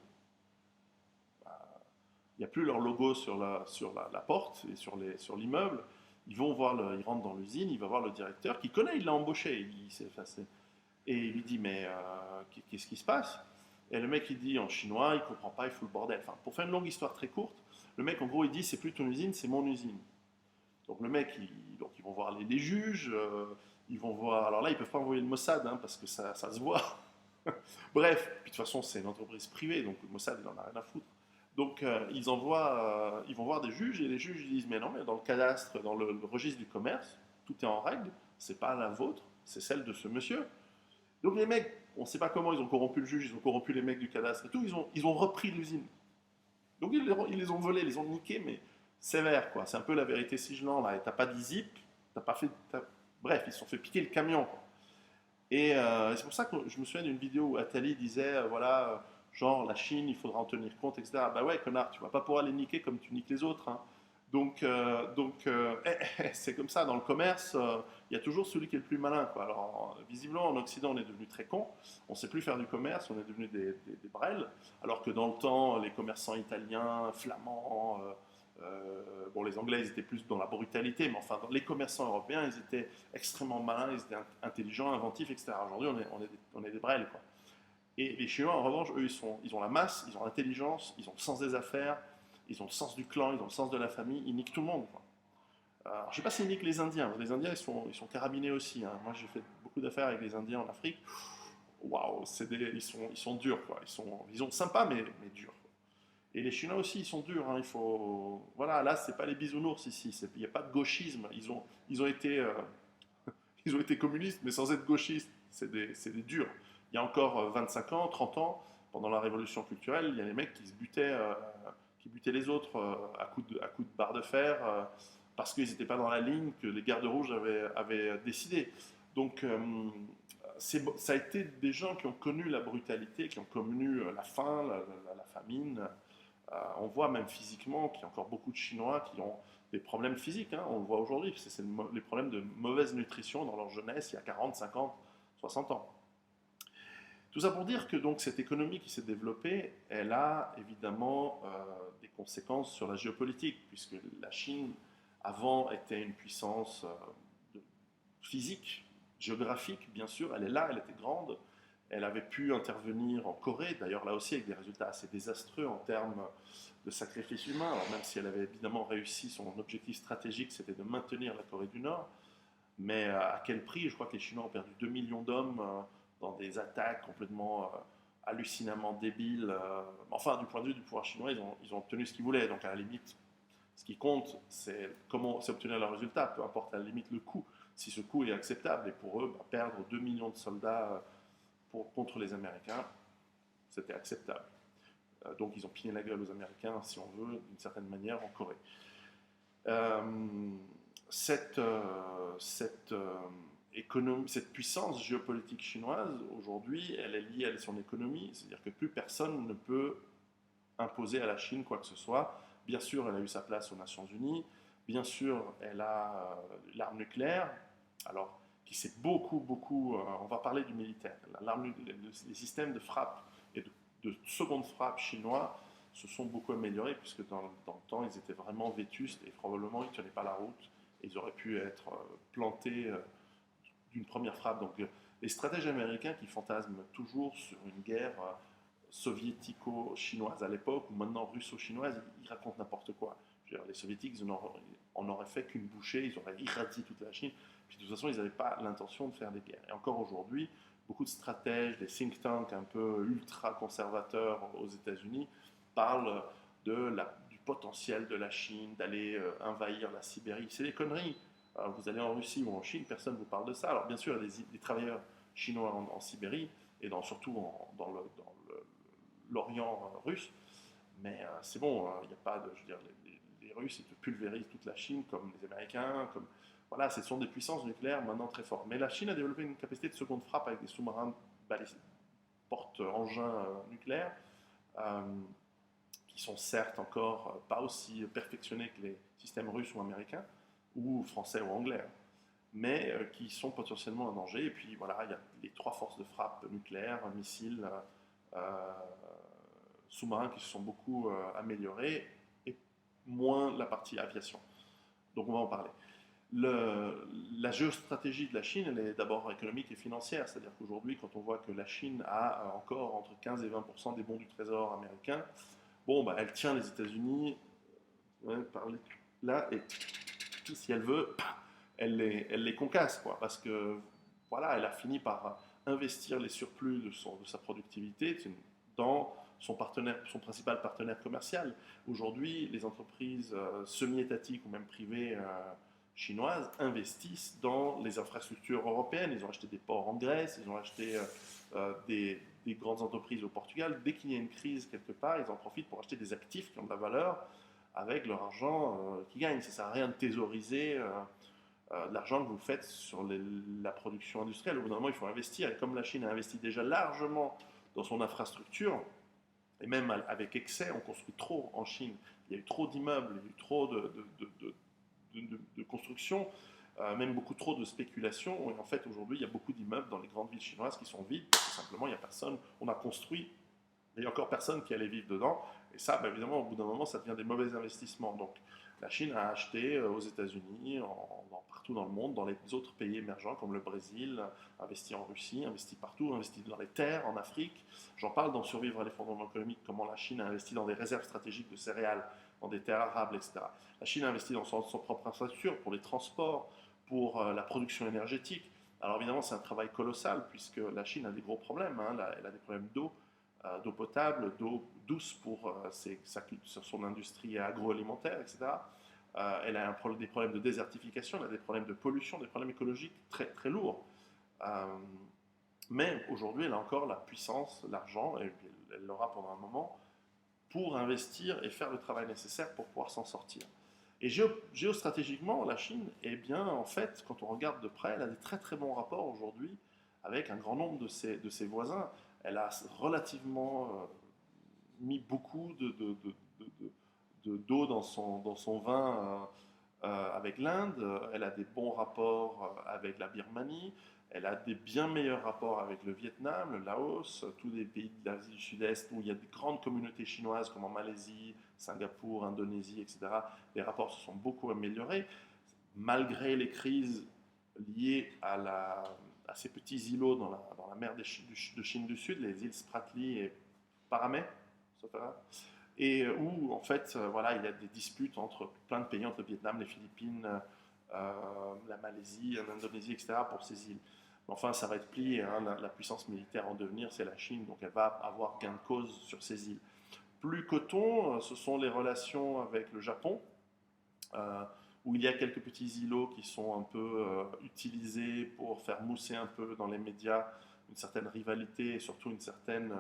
il n'y a plus leur logo sur la porte et sur l'immeuble. Ils ils rentrent dans l'usine, il va voir le directeur qui connaît, il l'a embauché, il s'est effacé. Et il lui dit, mais qu'est-ce qui se passe? Et le mec, il dit en chinois, il comprend pas, il fout le bordel. Enfin, pour faire une longue histoire très courte, le mec, en gros, il dit, c'est plus ton usine, c'est mon usine. Donc le mec, donc ils vont voir les juges, ils vont voir. Alors là, ils peuvent pas envoyer le Mossad, hein, parce que ça se voit. Bref, puis de toute façon, c'est une entreprise privée, donc le Mossad, il en a rien à foutre. Donc ils vont voir des juges et les juges disent mais non, mais dans le cadastre, dans le registre du commerce, tout est en règle, c'est pas la vôtre, c'est celle de ce monsieur. Donc les mecs, on ne sait pas comment ils ont corrompu le juge, ils ont corrompu les mecs du cadastre et tout, ils ont repris l'usine. Donc ils les ont volés, ils les ont niqués, mais sévère quoi. C'est un peu la vérité sigilante là. Et t'as pas d'ISIP, t'as pas fait, bref, ils se sont fait piquer le camion quoi. Et c'est pour ça que je me souviens d'une vidéo où Attali disait voilà, genre la Chine, il faudra en tenir compte, etc. Bah ouais, connard, tu vas pas pouvoir les niquer comme tu niques les autres, hein. C'est comme ça, dans le commerce, il y a toujours celui qui est le plus malin, quoi. Alors, visiblement, en Occident, on est devenu très con, on ne sait plus faire du commerce, on est devenu des brels, alors que dans le temps, les commerçants italiens, flamands, bon, les Anglais, ils étaient plus dans la brutalité, mais enfin, les commerçants européens, ils étaient extrêmement malins, ils étaient intelligents, inventifs, etc. Aujourd'hui, on est des brels, quoi. Et les Chinois, en revanche, eux, ils ont la masse, ils ont l'intelligence, ils ont le sens des affaires, ils ont le sens du clan, ils ont le sens de la famille, ils niquent tout le monde, quoi. Alors, je ne sais pas s'ils niquent les Indiens. Les Indiens, ils sont carabinés aussi, hein. Moi, j'ai fait beaucoup d'affaires avec les Indiens en Afrique. Waouh, ils sont durs, quoi. Ils sont sympas, mais durs. Et les Chinois aussi, ils sont durs, hein. Voilà, là, c'est pas les bisounours ici. Il n'y a pas de gauchisme. Ils ont été, ils ont été communistes, mais sans être gauchistes. C'est des durs. Il y a encore 25 ans, 30 ans, pendant la révolution culturelle, il y a des mecs qui butaient les autres à coups de barre de fer, parce qu'ils n'étaient pas dans la ligne que les gardes rouges avaient décidé. Donc, ça a été des gens qui ont connu la brutalité, qui ont connu la faim, la famine. On voit même physiquement qu'il y a encore beaucoup de Chinois qui ont des problèmes physiques, hein. On le voit aujourd'hui, c'est les problèmes de mauvaise nutrition dans leur jeunesse, il y a 40, 50, 60 ans. Tout ça pour dire que donc cette économie qui s'est développée, elle a évidemment des conséquences sur la géopolitique, puisque la Chine, avant, était une puissance physique, géographique, bien sûr, elle est là, elle était grande, elle avait pu intervenir en Corée, d'ailleurs là aussi avec des résultats assez désastreux en termes de sacrifices humains, alors même si elle avait évidemment réussi son objectif stratégique, c'était de maintenir la Corée du Nord, mais à quel prix? Je crois que les Chinois ont perdu 2 millions d'hommes dans des attaques complètement hallucinamment débiles. Enfin, du point de vue du pouvoir chinois, ils ont obtenu ce qu'ils voulaient. Donc, à la limite, ce qui compte, c'est comment c'est obtenir le résultat, peu importe à la limite le coût. Si ce coût est acceptable, et pour eux, perdre 2 millions de soldats contre les Américains, c'était acceptable. Donc, ils ont piné la gueule aux Américains, si on veut, d'une certaine manière, en Corée. Euh, cette puissance géopolitique chinoise, aujourd'hui, elle est liée à son économie, c'est-à-dire que plus personne ne peut imposer à la Chine quoi que ce soit. Bien sûr, elle a eu sa place aux Nations Unies, bien sûr, elle a l'arme nucléaire, alors qui s'est beaucoup, beaucoup, on va parler du militaire, les systèmes de frappe et de seconde frappe chinois se sont beaucoup améliorés, puisque dans le temps, ils étaient vraiment vétustes et probablement ils ne tenaient pas la route, et ils auraient pu être plantés d'une première frappe. Donc les stratèges américains qui fantasment toujours sur une guerre soviético-chinoise à l'époque, ou maintenant russo-chinoise, ils racontent n'importe quoi. Je veux dire, les soviétiques, ils en auraient fait qu'une bouchée, ils auraient irradié toute la Chine, puis de toute façon, ils n'avaient pas l'intention de faire des guerres. Et encore aujourd'hui, beaucoup de stratèges, des think tanks un peu ultra-conservateurs aux États-Unis parlent du potentiel de la Chine, d'aller envahir la Sibérie. C'est des conneries. Alors, vous allez en Russie ou en Chine, personne ne vous parle de ça. Alors bien sûr, il y a des travailleurs chinois en Sibérie, et surtout dans l'Orient russe, mais c'est bon, il n'y a pas de... Je veux dire, les Russes, ils te pulvérisent toute la Chine, comme les Américains, voilà, ce sont des puissances nucléaires maintenant très fortes. Mais la Chine a développé une capacité de seconde frappe avec des sous-marins porte-engins nucléaires, euh, qui sont certes encore pas aussi perfectionnés que les systèmes russes ou américains, ou français ou anglais, mais qui sont potentiellement un danger. Et puis voilà, il y a les 3 forces de frappe nucléaires, missiles, euh, sous-marins qui se sont beaucoup améliorés, et moins la partie aviation. Donc on va en parler. La géostratégie de la Chine, elle est d'abord économique et financière, c'est-à-dire qu'aujourd'hui, quand on voit que la Chine a encore entre 15 et 20% des bons du trésor américain, bon, bah, elle tient les États-Unis par là, et si elle veut, elle les concasse, quoi, parce que voilà, elle a fini par investir les surplus de sa productivité dans son principal partenaire commercial. Aujourd'hui, les entreprises semi-étatiques ou même privées chinoises investissent dans les infrastructures européennes. Ils ont acheté des ports en Grèce, ils ont acheté des grandes entreprises au Portugal. Dès qu'il y a une crise quelque part, ils en profitent pour acheter des actifs qui ont de la valeur avec leur argent qu'ils gagnent. Ça ne sert à rien de thésauriser de l'argent que vous faites sur la production industrielle. Au bout d'un moment, il faut investir. Et comme la Chine a investi déjà largement dans son infrastructure, Et même avec excès, on construit trop en Chine. Il y a eu trop d'immeubles, il y a eu trop de construction, même beaucoup trop de spéculation. Et en fait, aujourd'hui, il y a beaucoup d'immeubles dans les grandes villes chinoises qui sont vides, parce que simplement, il n'y a personne. On a construit, mais il n'y a encore personne qui allait vivre dedans. Et ça, bah, évidemment, au bout d'un moment, ça devient des mauvais investissements. Donc, la Chine a acheté aux États-Unis, partout dans le monde, dans les autres pays émergents comme le Brésil, investi en Russie, investi partout, investi dans les terres, en Afrique. J'en parle dans Survivre à l'effondrement économique, comment la Chine a investi dans des réserves stratégiques de céréales, dans des terres arables, etc. La Chine a investi dans son propre infrastructure, pour les transports, pour la production énergétique. Alors évidemment, c'est un travail colossal, puisque la Chine a des gros problèmes. Hein. Elle a des problèmes d'eau potable, d'eau douce pour son industrie agroalimentaire, etc. Elle a des problèmes de désertification, elle a des problèmes de pollution, des problèmes écologiques très, très lourds. Euh, mais aujourd'hui, elle a encore la puissance, l'argent, et elle l'aura pendant un moment, pour investir et faire le travail nécessaire pour pouvoir s'en sortir. Et géostratégiquement, la Chine, eh bien, en fait, quand on regarde de près, elle a des très très bons rapports aujourd'hui avec un grand nombre de ses voisins. Elle a relativement mis beaucoup d'eau dans son vin avec l'Inde. Elle a des bons rapports avec la Birmanie. Elle a des bien meilleurs rapports avec le Vietnam, le Laos, tous les pays de l'Asie du Sud-Est où il y a de grandes communautés chinoises comme en Malaisie, Singapour, Indonésie, etc. Les rapports se sont beaucoup améliorés malgré les crises liées à ces petits îlots dans la mer de Chine du Sud, les îles Spratly et Paramé, et où en fait voilà, il y a des disputes entre plein de pays, entre le Vietnam, les Philippines, la Malaisie, l'Indonésie, etc. pour ces îles. Mais enfin, ça va être plié, hein, la puissance militaire en devenir, c'est la Chine, donc elle va avoir gain de cause sur ces îles. Plus coton, ce sont les relations avec le Japon, euh, où il y a quelques petits îlots qui sont un peu utilisés pour faire mousser un peu dans les médias une certaine rivalité et surtout une certaine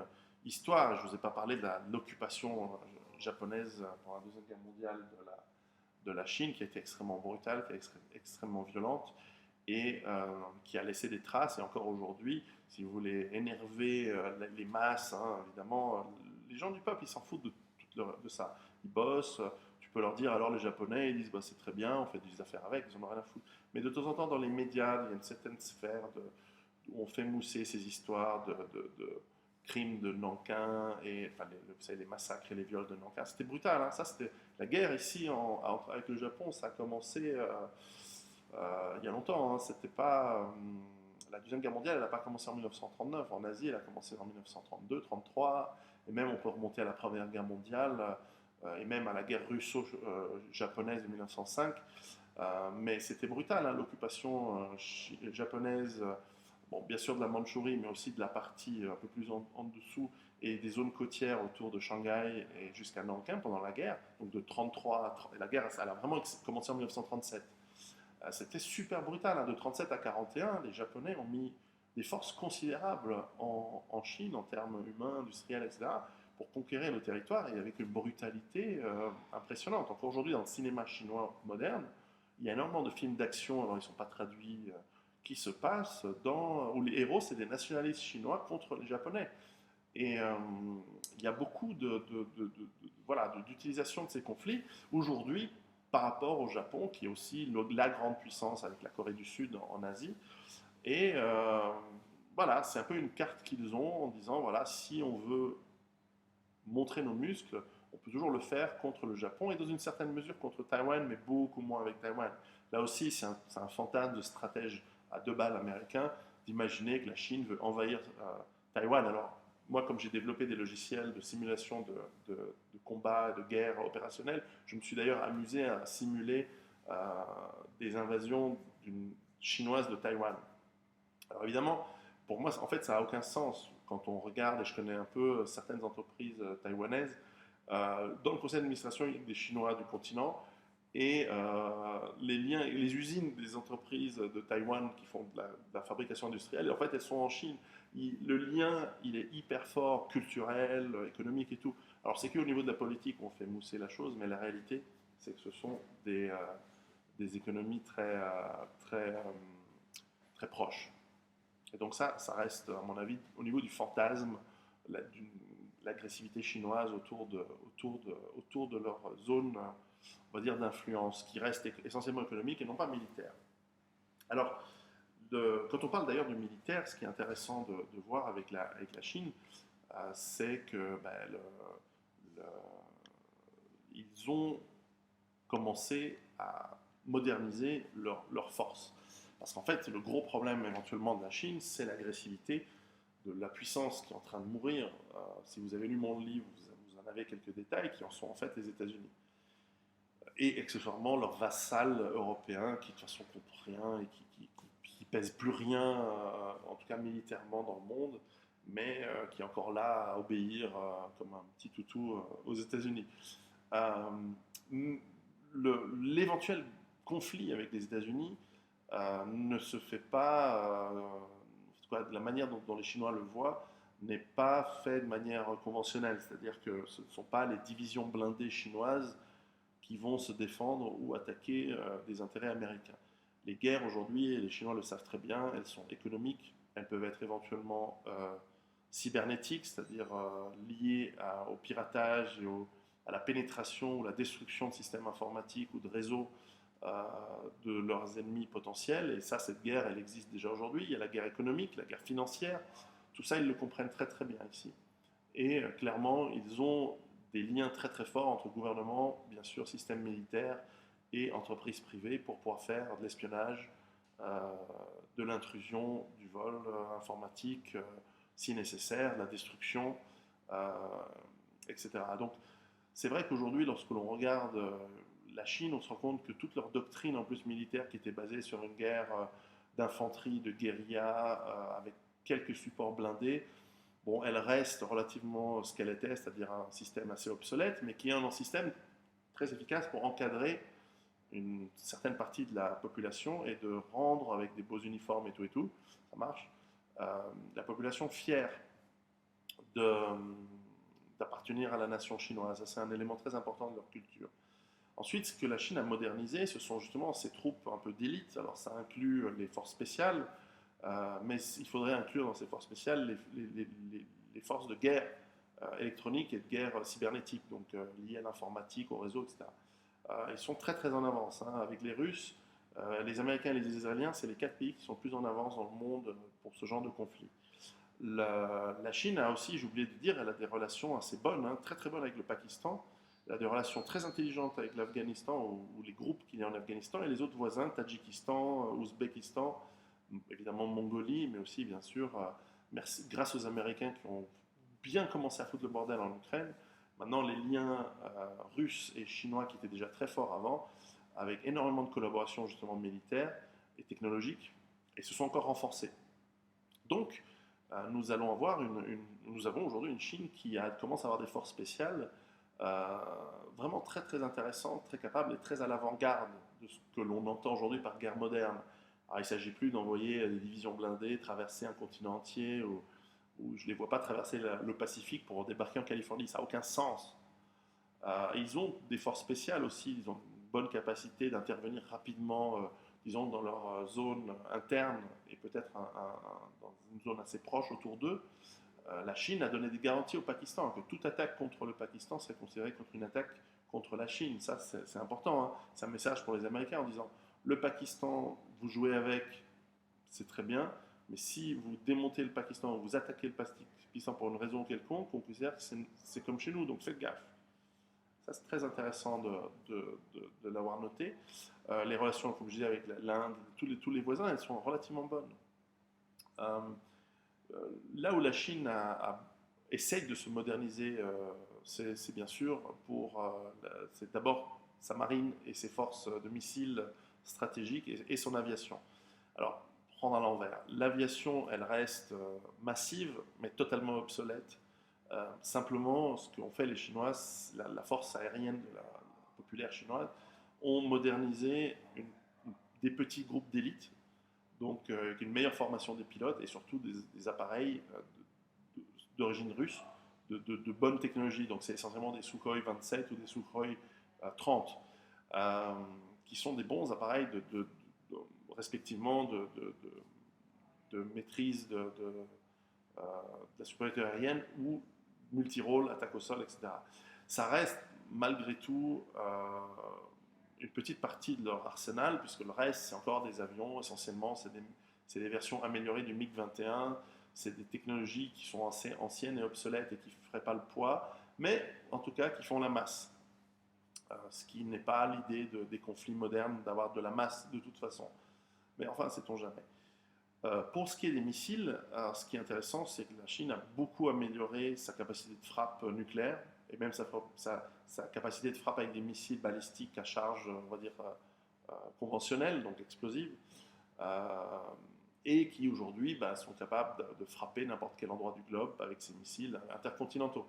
histoire. Je ne vous ai pas parlé de l'occupation japonaise pendant la Deuxième Guerre mondiale de la Chine, qui a été extrêmement brutale, qui est extrêmement violente et qui a laissé des traces. Et encore aujourd'hui, si vous voulez énerver les masses, hein, évidemment, les gens du peuple, ils s'en foutent de ça. Ils bossent. Tu peux leur dire, alors les Japonais, ils disent, bah, c'est très bien, on fait des affaires avec, ils en ont rien à foutre. Mais de temps en temps, dans les médias, il y a une certaine sphère où on fait mousser ces histoires de crimes de Nankin, et enfin, vous savez, les massacres et les viols de Nankin. C'était brutal, hein. Ça, c'était la guerre ici avec le Japon, ça a commencé il y a longtemps. Hein. C'était pas, la Deuxième Guerre mondiale, elle n'a pas commencé en 1939. En Asie, elle a commencé en 1932, 1933, et même on peut remonter à la Première Guerre mondiale, et même à la guerre russo-japonaise de 1905. Mais c'était brutal, hein, l'occupation japonaise, bon, bien sûr de la Mandchourie, mais aussi de la partie un peu plus en dessous et des zones côtières autour de Shanghai et jusqu'à Nankin pendant la guerre. Donc de 1933 la guerre, elle a vraiment commencé en 1937. C'était super brutal, hein. De 1937 à 1941, les Japonais ont mis des forces considérables en Chine en termes humains, industriels, etc., pour conquérir le territoire et avec une brutalité impressionnante. Encore aujourd'hui, dans le cinéma chinois moderne, il y a énormément de films d'action, alors ils ne sont pas traduits, qui se passent où les héros, c'est des nationalistes chinois contre les Japonais. Et il y a beaucoup voilà, d'utilisation de ces conflits aujourd'hui par rapport au Japon, qui est aussi la grande puissance avec la Corée du Sud en Asie. Et voilà, c'est un peu une carte qu'ils ont en disant, voilà, si on veut montrer nos muscles, on peut toujours le faire contre le Japon et dans une certaine mesure contre Taïwan, mais beaucoup moins avec Taïwan. Là aussi, c'est un fantasme de stratège à deux balles américain d'imaginer que la Chine veut envahir Taïwan. Alors, moi, comme j'ai développé des logiciels de simulation de combat, de guerre opérationnelle, je me suis d'ailleurs amusé à simuler euh, des invasions chinoises de Taïwan. Alors évidemment, pour moi, en fait, ça n'a aucun sens quand on regarde, et je connais un peu certaines entreprises taïwanaises, dans le conseil d'administration, il y a des Chinois du continent, et les liens, les usines des entreprises de Taïwan qui font de la fabrication industrielle, en fait, elles sont en Chine. Le lien, il est hyper fort, culturel, économique et tout. Alors, c'est qu'au niveau de la politique, on fait mousser la chose, mais la réalité, c'est que ce sont des économies très proches. Et donc ça reste, à mon avis, au niveau du fantasme, l'agressivité chinoise autour de leur zone, on va dire, d'influence, qui reste essentiellement économique et non pas militaire. Alors, quand on parle d'ailleurs de militaire, ce qui est intéressant de voir avec la Chine, c'est que le, ils ont commencé à moderniser leurs forces. Parce qu'en fait, le gros problème éventuellement de la Chine, c'est l'agressivité de la puissance qui est en train de mourir. Si vous avez lu mon livre, vous en avez quelques détails, qui en sont en fait les États-Unis. Et accessoirement leurs vassals européens qui de toute façon comptent rien et qui pèsent plus rien, en tout cas militairement dans le monde, mais qui est encore là à obéir comme un petit toutou aux États-Unis. Euh, L'éventuel conflit avec les États-Unis ne se fait pas, de la manière dont les Chinois le voient, n'est pas fait de manière conventionnelle. C'est-à-dire que ce ne sont pas les divisions blindées chinoises qui vont se défendre ou attaquer des intérêts américains. Les guerres aujourd'hui, et les Chinois le savent très bien, elles sont économiques, elles peuvent être éventuellement cybernétiques, c'est-à-dire liées au piratage et à la pénétration ou la destruction de systèmes informatiques ou de réseaux de leurs ennemis potentiels. Et ça, cette guerre, elle existe déjà aujourd'hui. Il y a la guerre économique, la guerre financière. Tout ça, ils le comprennent très très bien ici. Et clairement, ils ont des liens très très forts entre gouvernement, bien sûr, système militaire et entreprises privées pour pouvoir faire de l'espionnage, de l'intrusion, du vol informatique, si nécessaire, de la destruction, etc. Donc, c'est vrai qu'aujourd'hui, lorsque l'on regarde la Chine, on se rend compte que toute leur doctrine, en plus militaire, qui était basée sur une guerre d'infanterie, de guérilla, avec quelques supports blindés, bon, elle reste relativement ce qu'elle était, c'est-à-dire un système assez obsolète, mais qui est un système très efficace pour encadrer une certaine partie de la population et de rendre, avec des beaux uniformes et tout, ça marche, la population fière d'appartenir à la nation chinoise. Ça, c'est un élément très important de leur culture. Ensuite, ce que la Chine a modernisé, ce sont justement ses troupes un peu d'élite. Alors, ça inclut les forces spéciales, mais il faudrait inclure dans ces forces spéciales les forces de guerre électronique et de guerre cybernétique, donc liées à l'informatique, au réseau, etc. Ils sont très très en avance hein, avec les Russes. Les Américains et les Israéliens, c'est les 4 pays qui sont plus en avance dans le monde pour ce genre de conflit. La Chine a aussi, j'ai oublié de dire, elle a des relations assez bonnes, hein, très très bonnes avec le Pakistan. Elle a des relations très intelligentes avec l'Afghanistan ou les groupes qu'il y a en Afghanistan et les autres voisins, Tadjikistan, Ouzbékistan, évidemment Mongolie, mais aussi bien sûr, grâce aux Américains qui ont bien commencé à foutre le bordel en Ukraine, maintenant les liens russes et chinois qui étaient déjà très forts avant, avec énormément de collaboration justement militaire et technologique, et se sont encore renforcés. Donc, nous avons aujourd'hui une Chine qui commence à avoir des forces spéciales vraiment très très intéressantes, très capables et très à l'avant-garde de ce que l'on entend aujourd'hui par guerre moderne. Alors, il ne s'agit plus d'envoyer des divisions blindées traverser un continent entier, ou je ne les vois pas traverser le Pacifique pour débarquer en Californie, ça n'a aucun sens. Ils ont des forces spéciales aussi, ils ont une bonne capacité d'intervenir rapidement, disons, dans leur zone interne et peut-être dans une zone assez proche autour d'eux. La Chine a donné des garanties au Pakistan, que toute attaque contre le Pakistan serait considérée comme une attaque contre la Chine. Ça, c'est important. Hein. C'est un message pour les Américains en disant, le Pakistan, vous jouez avec, c'est très bien, mais si vous démontez le Pakistan, vous attaquez le Pakistan pour une raison quelconque, on considère que c'est comme chez nous, donc faites gaffe. Ça, c'est très intéressant de l'avoir noté. Les relations, comme je disais, avec l'Inde, tous les voisins, elles sont relativement bonnes. Là où la Chine essaye de se moderniser, c'est bien sûr c'est d'abord sa marine et ses forces de missiles stratégiques et son aviation. Alors, prendre à l'envers. L'aviation, elle reste massive, mais totalement obsolète. Simplement, ce qu'ont fait les Chinois, la force aérienne de la populaire chinoise, ont modernisé des petits groupes d'élite, donc avec une meilleure formation des pilotes et surtout des appareils d'origine russe, de bonne technologie. Donc c'est essentiellement des Sukhoi 27 ou des Sukhoi 30, qui sont des bons appareils respectivement de maîtrise de la supériorité aérienne ou multi-rôle, attaque au sol, etc. Ça reste malgré tout une petite partie de leur arsenal, puisque le reste, c'est encore des avions, essentiellement, c'est des versions améliorées du MiG-21, c'est des technologies qui sont assez anciennes et obsolètes et qui ne feraient pas le poids, mais en tout cas qui font la masse. Ce qui n'est pas l'idée des conflits modernes d'avoir de la masse de toute façon. Mais enfin, sait-on jamais. Pour ce qui est des missiles, ce qui est intéressant, c'est que la Chine a beaucoup amélioré sa capacité de frappe nucléaire et même sa capacité de frappe avec des missiles balistiques à charge, on va dire, conventionnelle, donc explosive, et qui aujourd'hui sont capables de frapper n'importe quel endroit du globe avec ces missiles intercontinentaux,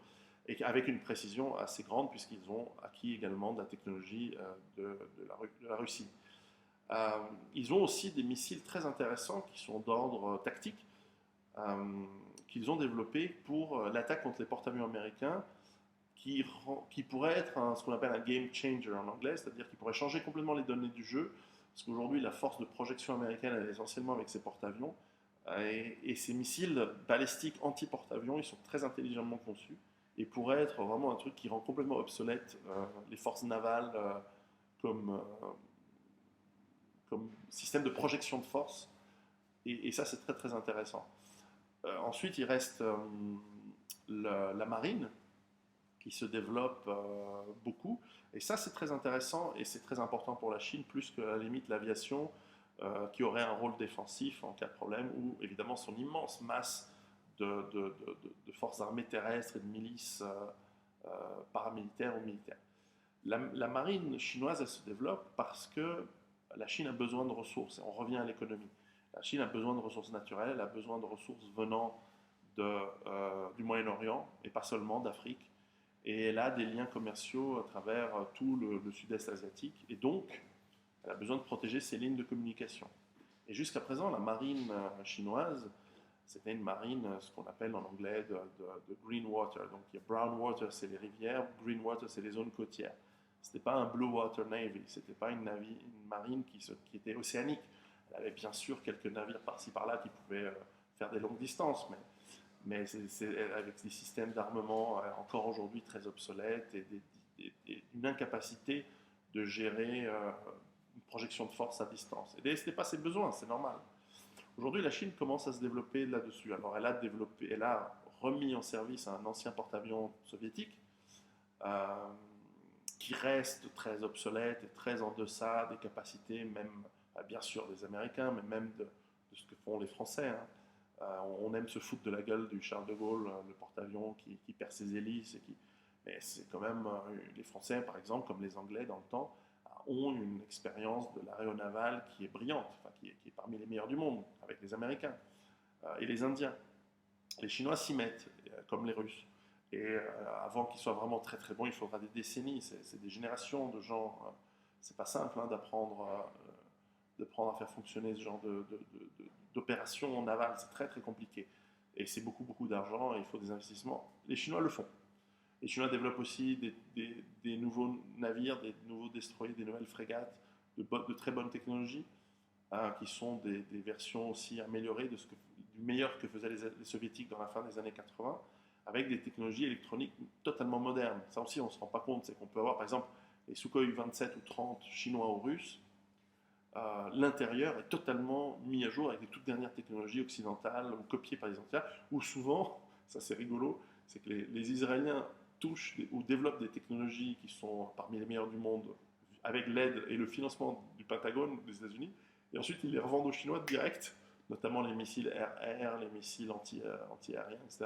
et avec une précision assez grande puisqu'ils ont acquis également de la technologie de la Russie. Ils ont aussi des missiles très intéressants qui sont d'ordre tactique, qu'ils ont développés pour l'attaque contre les porte-avions américains, qui pourrait être ce qu'on appelle un game changer en anglais, c'est-à-dire qui pourrait changer complètement les données du jeu, parce qu'aujourd'hui la force de projection américaine elle est essentiellement avec ses porte-avions, et ces missiles balistiques anti-porte-avions, ils sont très intelligemment conçus, et pourraient être vraiment un truc qui rend complètement obsolète les forces navales comme système de projection de force, et ça c'est très très intéressant. Ensuite il reste la marine, qui se développe beaucoup. Et ça, c'est très intéressant et c'est très important pour la Chine, plus que à la limite l'aviation, qui aurait un rôle défensif en cas de problème, ou évidemment son immense masse de forces armées terrestres et de milices paramilitaires ou militaires. La marine chinoise, elle se développe parce que la Chine a besoin de ressources. On revient à l'économie. La Chine a besoin de ressources naturelles, elle a besoin de ressources venant du Moyen-Orient, et pas seulement d'Afrique. Et elle a des liens commerciaux à travers tout le sud-est asiatique. Et donc, elle a besoin de protéger ses lignes de communication. Et jusqu'à présent, la marine chinoise, c'était une marine, ce qu'on appelle en anglais de green water. Donc, il y a brown water, c'est les rivières, green water, c'est les zones côtières. Ce n'était pas un blue water navy, ce n'était pas une marine qui était océanique. Elle avait bien sûr quelques navires par-ci par-là qui pouvaient faire des longues distances, mais c'est avec des systèmes d'armement encore aujourd'hui très obsolètes et une incapacité de gérer une projection de force à distance. Et ce n'est pas ses besoins, c'est normal. Aujourd'hui, la Chine commence à se développer là-dessus. Alors, elle a remis en service un ancien porte-avions soviétique euh, qui reste très obsolète et très en deçà des capacités, même bien sûr des Américains, mais même de ce que font les Français. Hein. On aime se foutre de la gueule du Charles de Gaulle, le porte-avions qui perd ses hélices. Mais c'est quand même les Français, par exemple, comme les Anglais dans le temps, ont une expérience de l'aéronavale qui est brillante, enfin, qui est parmi les meilleurs du monde, avec les Américains et les Indiens. Les Chinois s'y mettent, comme les Russes. Et avant qu'ils soient vraiment très très bons, il faudra des décennies, c'est des générations de gens. C'est pas simple hein, d'apprendre à faire fonctionner ce genre d'opération navale, c'est très très compliqué. Et c'est beaucoup beaucoup d'argent et il faut des investissements. Les Chinois le font. Les Chinois développent aussi des nouveaux navires, des nouveaux destroyers, des nouvelles frégates de très bonne technologie, qui sont des versions aussi améliorées du meilleur que faisaient les soviétiques dans la fin des années 80, avec des technologies électroniques totalement modernes. Ça aussi, on ne se rend pas compte. C'est qu'on peut avoir, par exemple, les Sukhoi 27 ou 30 chinois ou russes. L'intérieur est totalement mis à jour avec les toutes dernières technologies occidentales ou copiées par les Occidentaux, où souvent, ça c'est rigolo, c'est que les Israéliens touchent ou développent des technologies qui sont parmi les meilleures du monde avec l'aide et le financement du Pentagone des États-Unis, et ensuite ils les revendent aux Chinois direct, notamment les missiles air-air, les missiles anti-aériens, etc.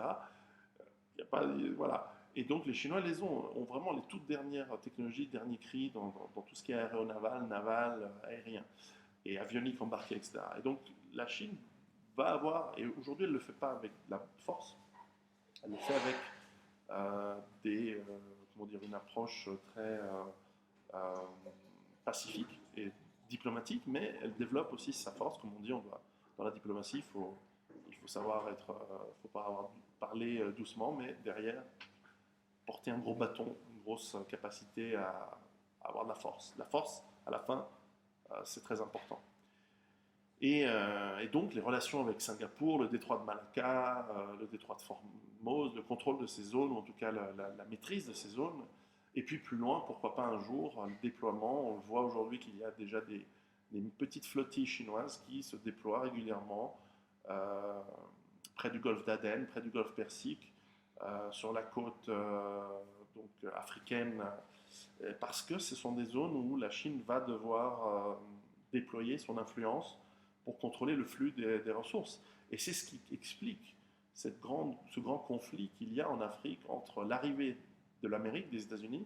Il y a pas, voilà. Et donc les Chinois ont vraiment les toutes dernières technologies, dernier cri dans tout ce qui est aéronaval, naval, aérien et avionique embarquée, etc. Et donc la Chine va avoir, et aujourd'hui elle ne le fait pas avec la force, elle le fait avec une approche très pacifique et diplomatique, mais elle développe aussi sa force, comme on dit, dans la diplomatie, il faut savoir faut pas parler doucement, mais derrière porter un gros bâton, une grosse capacité à avoir de la force. La force, à la fin, c'est très important. Et donc les relations avec Singapour, le détroit de Malacca, le détroit de Formose, le contrôle de ces zones, ou en tout cas la maîtrise de ces zones. Et puis plus loin, pourquoi pas un jour, le déploiement. On le voit aujourd'hui qu'il y a déjà des petites flottilles chinoises qui se déploient régulièrement euh, près du golfe d'Aden, près du golfe Persique, sur la côte donc, africaine, parce que ce sont des zones où la Chine va devoir déployer son influence pour contrôler le flux des ressources. Et c'est ce qui explique ce grand conflit qu'il y a en Afrique entre l'arrivée de l'Amérique, des États-Unis,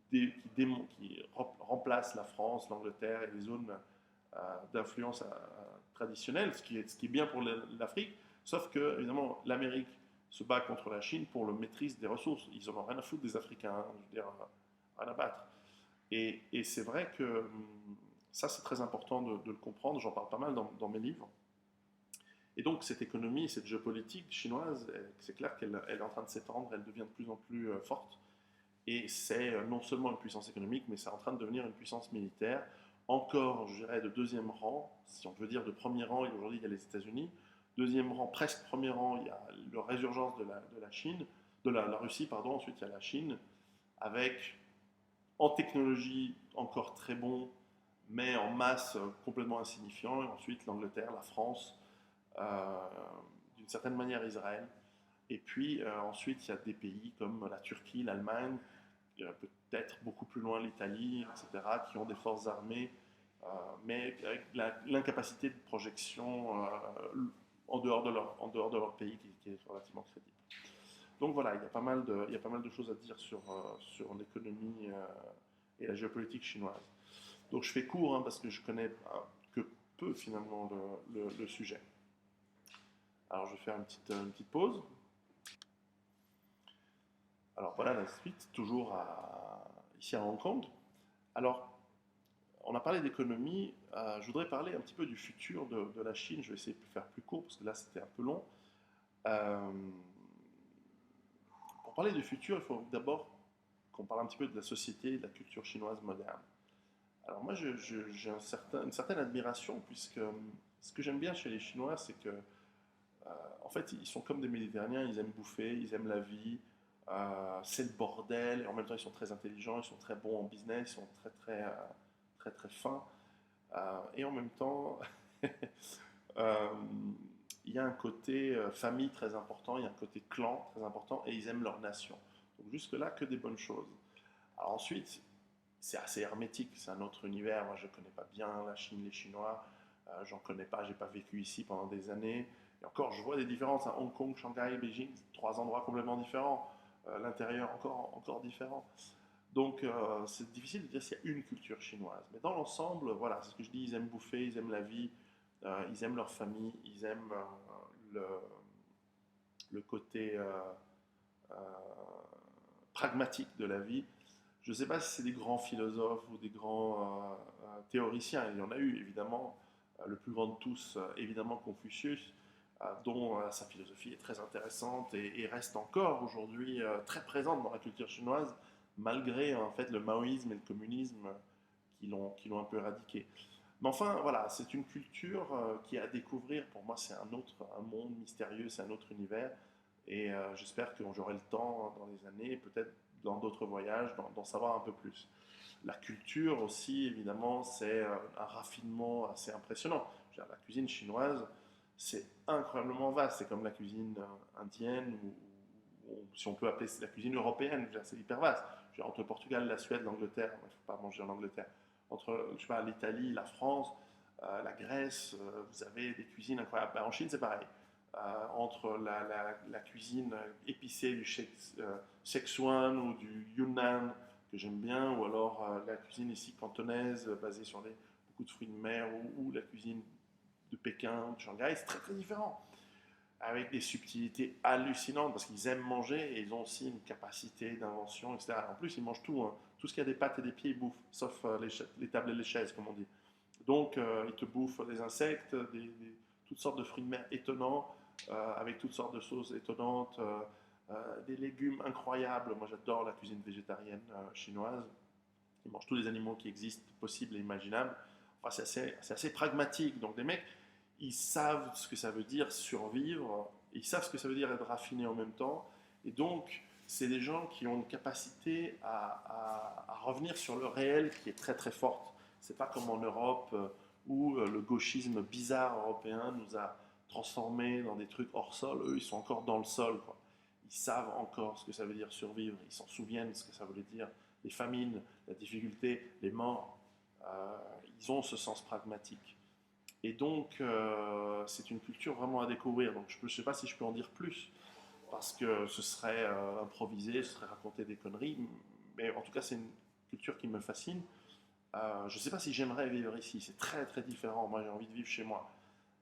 qui remplace la France, l'Angleterre et les zones d'influence traditionnelle, ce qui est bien pour l'Afrique, sauf que, évidemment, l'Amérique se bat contre la Chine pour la maîtrise des ressources. Ils n'en ont rien à foutre des Africains, hein, je veux dire, rien à battre. Et c'est vrai que ça, c'est très important de le comprendre. J'en parle pas mal dans mes livres. Et donc, cette économie, cette géopolitique chinoise, c'est clair qu'elle est en train de s'étendre, elle devient de plus en plus forte. Et c'est non seulement une puissance économique, mais c'est en train de devenir une puissance militaire. Encore, je dirais, de deuxième rang, si on veut dire de premier rang, et aujourd'hui il y a les États-Unis. Deuxième rang, presque premier rang, il y a la résurgence de la Chine, la Russie, pardon. Ensuite, il y a la Chine, avec en technologie encore très bon, mais en masse complètement insignifiant. Et ensuite, l'Angleterre, la France, euh, d'une certaine manière Israël. Et puis ensuite, il y a des pays comme la Turquie, l'Allemagne, peut-être beaucoup plus loin l'Italie, etc., qui ont des forces armées, mais avec l'incapacité de projection en dehors de leur pays qui est relativement crédible. Donc voilà, il y a pas mal de choses à dire sur l'économie et la géopolitique chinoise. Donc je fais court hein, parce que je connais que peu finalement le sujet. Alors je vais faire une petite pause. Alors voilà la suite, toujours ici à Hong Kong. Alors, on a parlé d'économie, je voudrais parler un petit peu du futur de la Chine. Je vais essayer de faire plus court parce que là c'était un peu long. Euh, pour parler du futur, il faut d'abord qu'on parle un petit peu de la société et de la culture chinoise moderne. Alors moi j'ai une certaine admiration puisque ce que j'aime bien chez les Chinois c'est que en fait, ils sont comme des Méditerranéens, ils aiment bouffer, ils aiment la vie, c'est le bordel, et en même temps, ils sont très intelligents, ils sont très bons en business, ils sont très fins. Et en même temps, euh, il y a un côté famille très important, il y a un côté clan très important, et ils aiment leur nation. Donc jusque-là, que des bonnes choses. Alors ensuite, c'est assez hermétique, c'est un autre univers. Moi, je ne connais pas bien la Chine, les Chinois, j'en connais pas, j'ai pas vécu ici pendant des années. Et encore, je vois des différences à Hong Kong, Shanghai, Beijing, trois endroits complètement différents. L'intérieur encore différent. Donc, c'est difficile de dire s'il y a une culture chinoise. Mais dans l'ensemble, voilà, c'est ce que je dis, ils aiment bouffer, ils aiment la vie, ils aiment leur famille, ils aiment le, le côté euh, pragmatique de la vie. Je ne sais pas si c'est des grands philosophes ou des grands théoriciens. Il y en a eu, évidemment. Le plus grand de tous, évidemment, Confucius, dont sa philosophie est très intéressante et reste encore aujourd'hui très présente dans la culture chinoise, malgré en fait le maoïsme et le communisme qui l'ont un peu éradiqué. Mais enfin, voilà, c'est une culture qui est à découvrir. Pour moi, c'est un monde mystérieux, c'est un autre univers. Et j'espère que j'aurai le temps dans les années, peut-être dans d'autres voyages, d'en savoir un peu plus. La culture aussi, évidemment, c'est un raffinement assez impressionnant. La cuisine chinoise, c'est incroyablement vaste. C'est comme la cuisine indienne, ou si on peut appeler la cuisine européenne, c'est hyper vaste. Entre le Portugal, la Suède, l'Angleterre, il ne faut pas manger en Angleterre. Entre je sais pas, l'Italie, la France, la Grèce, vous avez des cuisines incroyables. En Chine, c'est pareil. Entre la cuisine épicée du Sichuan ou du Yunnan, que j'aime bien, ou alors la cuisine ici cantonaise, basée sur beaucoup de fruits de mer, ou la cuisine de Pékin, de Shanghai, c'est très différent. Avec des subtilités hallucinantes, parce qu'ils aiment manger et ils ont aussi une capacité d'invention, etc. En plus, ils mangent tout, hein. Tout ce qui a des pattes et des pieds, ils bouffent, sauf les tables et les chaises, comme on dit. Donc, ils te bouffent des insectes, toutes sortes de fruits de mer étonnants, avec toutes sortes de sauces étonnantes, des légumes incroyables. Moi, j'adore la cuisine végétarienne chinoise. Ils mangent tous les animaux qui existent, possibles et imaginables. Enfin, c'est assez pragmatique. Donc, des mecs, ils savent ce que ça veut dire survivre, ils savent ce que ça veut dire être raffiné en même temps. Et donc, c'est des gens qui ont une capacité à revenir sur le réel qui est très très forte. C'est pas comme en Europe où le gauchisme bizarre européen nous a transformés dans des trucs hors sol. Eux, ils sont encore dans le sol, quoi. Ils savent encore ce que ça veut dire survivre. Ils s'en souviennent ce que ça voulait dire. Les famines, la difficulté, les morts. Ils ont ce sens pragmatique. Et donc, c'est une culture vraiment à découvrir. Donc, je ne sais pas si je peux en dire plus, parce que ce serait improvisé, ce serait raconter des conneries. Mais en tout cas, c'est une culture qui me fascine. Je ne sais pas si j'aimerais vivre ici. C'est très, très différent. Moi, j'ai envie de vivre chez moi.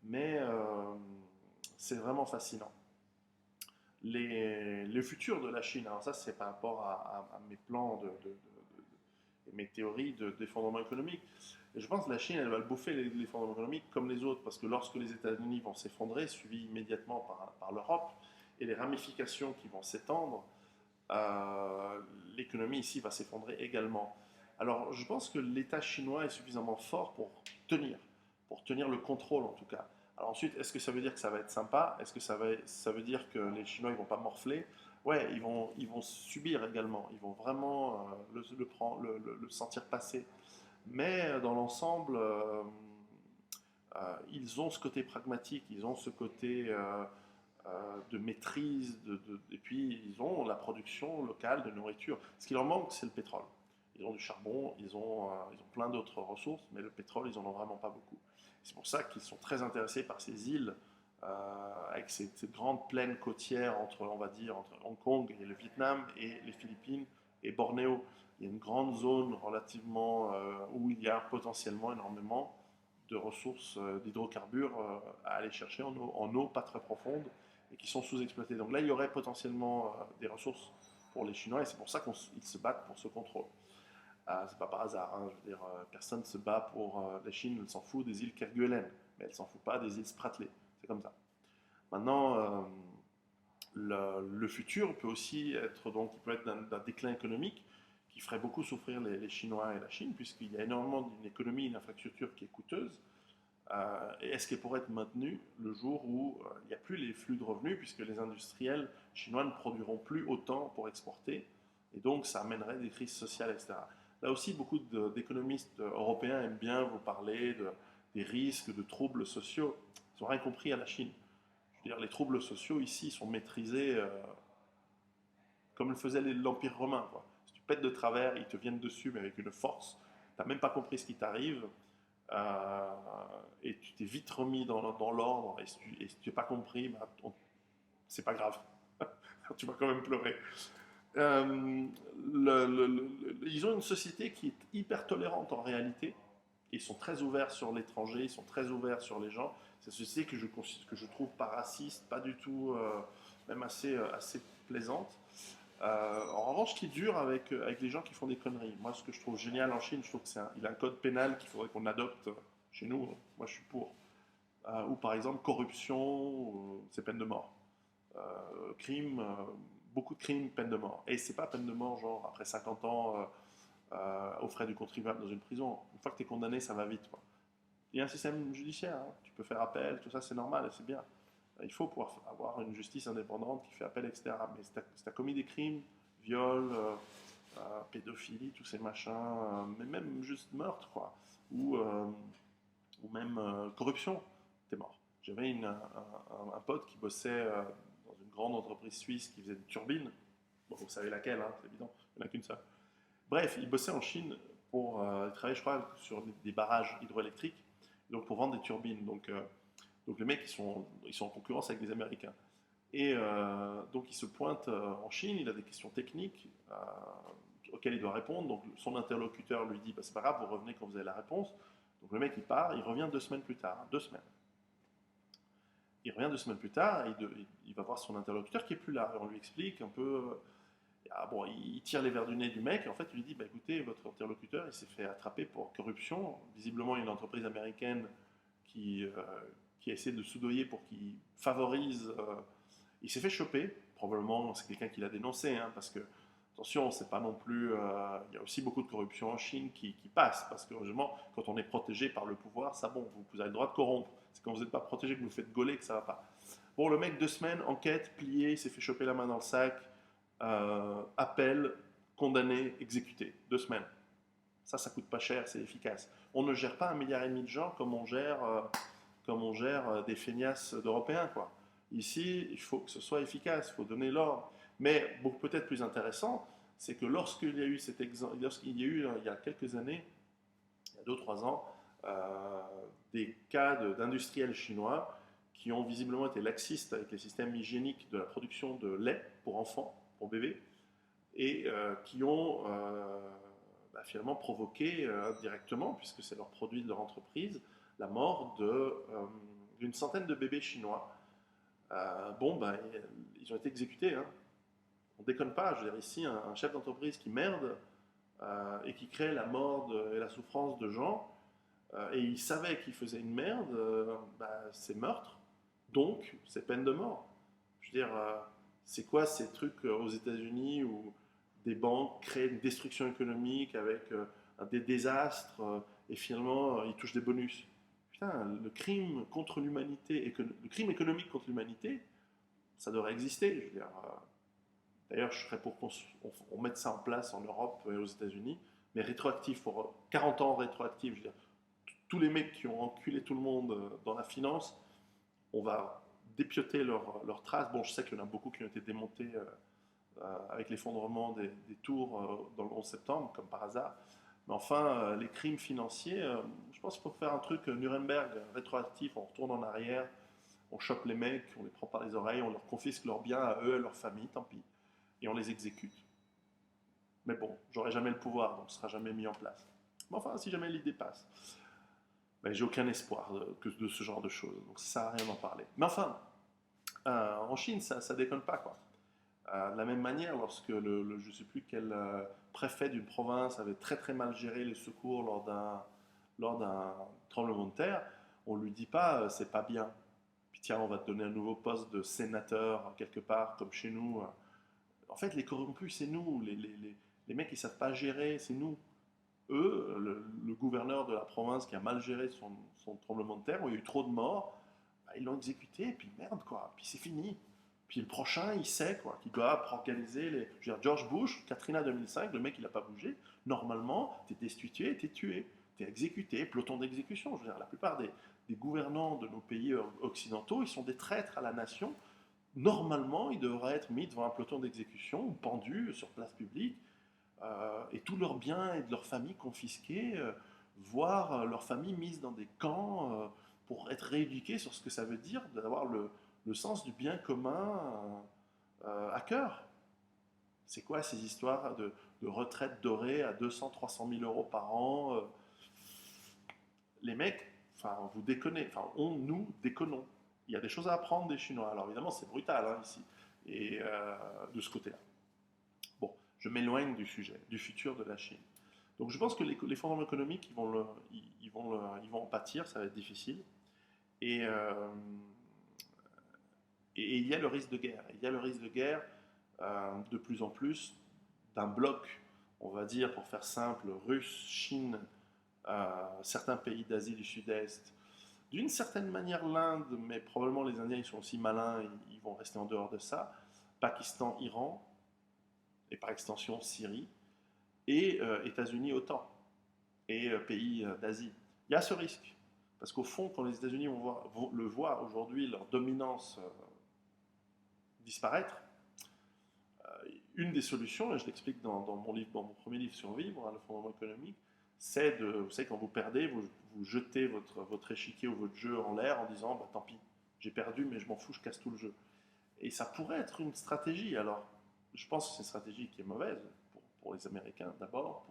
Mais c'est vraiment fascinant. Le futur de la Chine, alors ça, c'est par rapport à mes plans mes théories d'effondrement économique. Et je pense que la Chine, elle va le bouffer l'effondrement économique comme les autres, parce que lorsque les États-Unis vont s'effondrer, suivis immédiatement par l'Europe, et les ramifications qui vont s'étendre, l'économie ici va s'effondrer également. Alors, je pense que l'État chinois est suffisamment fort pour tenir le contrôle en tout cas. Alors ensuite, est-ce que ça veut dire que ça va être sympa? Est-ce que ça veut dire que les Chinois ne vont pas morfler? Ouais, ils vont subir également. Ils vont vraiment le sentir passer. Mais dans l'ensemble, ils ont ce côté pragmatique, ils ont ce côté de maîtrise, et puis ils ont la production locale de nourriture. Ce qui leur manque, c'est le pétrole. Ils ont du charbon, ils ont plein d'autres ressources, mais le pétrole, ils n'en ont vraiment pas beaucoup. C'est pour ça qu'ils sont très intéressés par ces îles, avec cette grande plaine côtière entre, on va dire, entre Hong Kong et le Vietnam et les Philippines et Bornéo. Il y a une grande zone relativement où il y a potentiellement énormément de ressources d'hydrocarbures à aller chercher en eau pas très profonde et qui sont sous-exploitées. Donc là, il y aurait potentiellement des ressources pour les Chinois et c'est pour ça qu'ils se battent pour ce contrôle. C'est pas par hasard, hein, je veux dire, personne ne se bat pour la Chine, elle s'en fout des îles Kerguelen, mais elle s'en fout pas des îles Spratly. C'est comme ça. Maintenant, le futur peut aussi être donc, il peut être d'un déclin économique qui ferait beaucoup souffrir les Chinois et la Chine, puisqu'il y a énormément d'une économie, une infrastructure qui est coûteuse. Et est-ce qu'elle pourrait être maintenue le jour où il n'y a plus les flux de revenus, puisque les industriels chinois ne produiront plus autant pour exporter, et donc ça amènerait des crises sociales, etc. Là aussi, beaucoup d'économistes européens aiment bien vous parler des risques de troubles sociaux. Ils n'ont rien compris à la Chine. Je veux dire, les troubles sociaux ici sont maîtrisés comme le faisait l'Empire romain, quoi. Si tu pètes de travers, ils te viennent dessus, mais avec une force. Tu n'as même pas compris ce qui t'arrive. Euh, et tu t'es vite remis dans l'ordre. Et si tu n'as pas compris, bah, c'est pas grave. Tu vas quand même pleurer. Euh, ils ont une société qui est hyper tolérante en réalité. Ils sont très ouverts sur l'étranger, ils sont très ouverts sur les gens. C'est une société que je trouve pas raciste, pas du tout, même assez plaisante. En revanche, qui dure avec les gens qui font des conneries. Moi, ce que je trouve génial en Chine, je trouve qu'il a un code pénal qu'il faudrait qu'on adopte chez nous. Moi, je suis pour. Ou par exemple, corruption, c'est peine de mort. Crime, beaucoup de crimes, peine de mort. Et c'est pas peine de mort, genre après 50 ans aux frais du contribuable dans une prison. Une fois que tu es condamné, ça va vite, quoi. Il y a un système judiciaire, hein. Tu peux faire appel, tout ça, c'est normal, c'est bien. Il faut pouvoir avoir une justice indépendante qui fait appel, etc. Mais si tu as commis des crimes, viol, pédophilie, tous ces machins, mais même juste meurtre, quoi, ou même corruption, t'es mort. J'avais un pote qui bossait dans une grande entreprise suisse qui faisait des turbines. Bon, vous savez laquelle, hein, c'est évident, il n'y en a qu'une seule. Bref, il bossait en Chine pour travailler, je crois, sur des barrages hydroélectriques, donc pour vendre des turbines. Donc les mecs, ils sont en concurrence avec les Américains. Et donc il se pointe en Chine, il a des questions techniques auxquelles il doit répondre. Donc son interlocuteur lui dit, bah, c'est pas grave, vous revenez quand vous avez la réponse. Donc le mec il part, il revient 2 semaines plus tard, 2 semaines. Il revient 2 semaines plus tard, il va voir son interlocuteur qui est plus là. Et on lui explique un peu. Ah bon, il tire les verres du nez du mec et en fait il lui dit, bah, écoutez, votre interlocuteur il s'est fait attraper pour corruption. Visiblement, il y a une entreprise américaine qui, euh, qui a essayé de soudoyer pour qu'il favorise. Il s'est fait choper, probablement c'est quelqu'un qui l'a dénoncé, hein, parce que Attention, c'est pas non plus. Il y a aussi beaucoup de corruption en Chine qui passe, parce que heureusement, quand on est protégé par le pouvoir, ça bon, vous avez le droit de corrompre. C'est quand vous n'êtes pas protégé que vous faites gauler que ça va pas. Bon, le mec, 2 semaines, enquête, plié, il s'est fait choper la main dans le sac, appel, condamné, exécuté. 2 semaines. Ça coûte pas cher, c'est efficace. On ne gère pas 1,5 milliard de gens comme on gère des feignasses d'Européens, quoi. Ici, il faut que ce soit efficace, il faut donner l'ordre. Mais peut-être plus intéressant, c'est que lorsqu'il y a eu cet exemple, lorsqu'il y a eu il y a quelques années, il y a 2 ou 3 ans, euh, des cas d'industriels chinois qui ont visiblement été laxistes avec les systèmes hygiéniques de la production de lait pour enfants, pour bébés, et qui ont finalement provoqué indirectement, puisque c'est leur produit de leur entreprise, la mort d'une centaine de bébés chinois. Ils ont été exécutés. Hein. On déconne pas. Je veux dire, ici, un chef d'entreprise qui merde et qui crée la mort et la souffrance de gens, et il savait qu'il faisait une merde, c'est meurtre, donc c'est peine de mort. Je veux dire, c'est quoi ces trucs aux États-Unis où des banques créent une destruction économique avec des désastres et finalement ils touchent des bonus. Putain, le crime contre l'humanité, le crime économique contre l'humanité, ça devrait exister. Je veux dire, d'ailleurs, je serais pour qu'on mette ça en place en Europe et aux États-Unis, mais rétroactif, pour 40 ans rétroactif. Je veux dire, tous les mecs qui ont enculé tout le monde dans la finance, on va dépioter leurs traces. Bon, je sais qu'il y en a beaucoup qui ont été démontés avec l'effondrement des tours dans le 11 septembre, comme par hasard. Mais enfin, les crimes financiers, je pense qu'il faut faire un truc Nuremberg rétroactif, on retourne en arrière, on chope les mecs, on les prend par les oreilles, on leur confisque leurs biens à eux, à leur famille, tant pis, et on les exécute. Mais bon, j'aurai jamais le pouvoir, donc ce sera jamais mis en place. Mais enfin, si jamais l'idée passe, ben, j'ai aucun espoir de ce genre de choses, donc ça sert à rien d'en parler. Mais enfin, en Chine, ça déconne pas, quoi. De la même manière, lorsque je ne sais plus quel préfet d'une province avait très très mal géré les secours lors d'un tremblement de terre, on ne lui dit pas c'est pas bien. Puis tiens, on va te donner un nouveau poste de sénateur quelque part, comme chez nous. En fait, les corrompus, c'est nous. Les mecs qui ne savent pas gérer, c'est nous. Eux, le gouverneur de la province qui a mal géré son tremblement de terre, où il y a eu trop de morts, bah, ils l'ont exécuté, et puis merde, quoi. Puis c'est fini. Puis le prochain, il sait quoi, qu'il doit organiser les. Je veux dire, George Bush, Katrina 2005, le mec il n'a pas bougé. Normalement, t'es destitué, t'es tué, t'es exécuté, peloton d'exécution. Je veux dire, la plupart des gouvernants de nos pays occidentaux, ils sont des traîtres à la nation. Normalement, ils devraient être mis devant un peloton d'exécution ou pendus sur place publique, et tous leurs biens et de leur famille confisqués, voire leur famille mise dans des camps pour être rééduqués sur ce que ça veut dire d'avoir le sens du bien commun à cœur. C'est quoi ces histoires de retraite dorée à 200-300 000 euros par an Les mecs, enfin, vous déconnez, enfin, nous déconnons. Il y a des choses à apprendre des Chinois. Alors évidemment, c'est brutal hein, ici, et de ce côté-là. Bon, je m'éloigne du sujet, du futur de la Chine. Donc je pense que les fondements économiques, ils vont en pâtir, ça va être difficile. Et, euh, et il y a le risque de guerre. Il y a le risque de guerre de plus en plus d'un bloc, on va dire, pour faire simple, Russe, Chine, certains pays d'Asie du Sud-Est. D'une certaine manière l'Inde, mais probablement les Indiens ils sont aussi malins, ils vont rester en dehors de ça. Pakistan, Iran, et par extension Syrie, et États-Unis autant, et pays d'Asie. Il y a ce risque. Parce qu'au fond, quand les États-Unis vont le voir aujourd'hui, leur dominance disparaître, une des solutions, et je l'explique dans mon premier livre Survivre, hein, le fondement économique, c'est vous savez, quand vous perdez, vous jetez votre échiquier ou votre jeu en l'air en disant bah, tant pis, j'ai perdu, mais je m'en fous, je casse tout le jeu. Et ça pourrait être une stratégie. Alors, je pense que c'est une stratégie qui est mauvaise pour les Américains d'abord.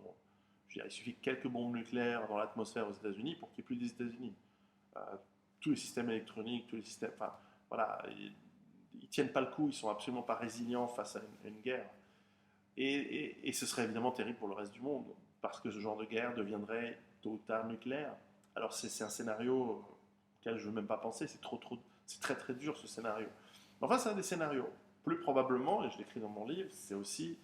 Il suffit que quelques bombes nucléaires dans l'atmosphère aux États-Unis pour qu'il n'y ait plus des États-Unis. Euh, tous les systèmes électroniques, tous les systèmes. Enfin, voilà, ils tiennent pas le coup, ils sont absolument pas résilients face à une guerre. Et ce serait évidemment terrible pour le reste du monde, parce que ce genre de guerre deviendrait tôt ou tard nucléaire. Alors c'est un scénario auquel je ne veux même pas penser, c'est très très dur ce scénario. Enfin, c'est un des scénarios. Plus probablement, et je l'écris dans mon livre, c'est aussi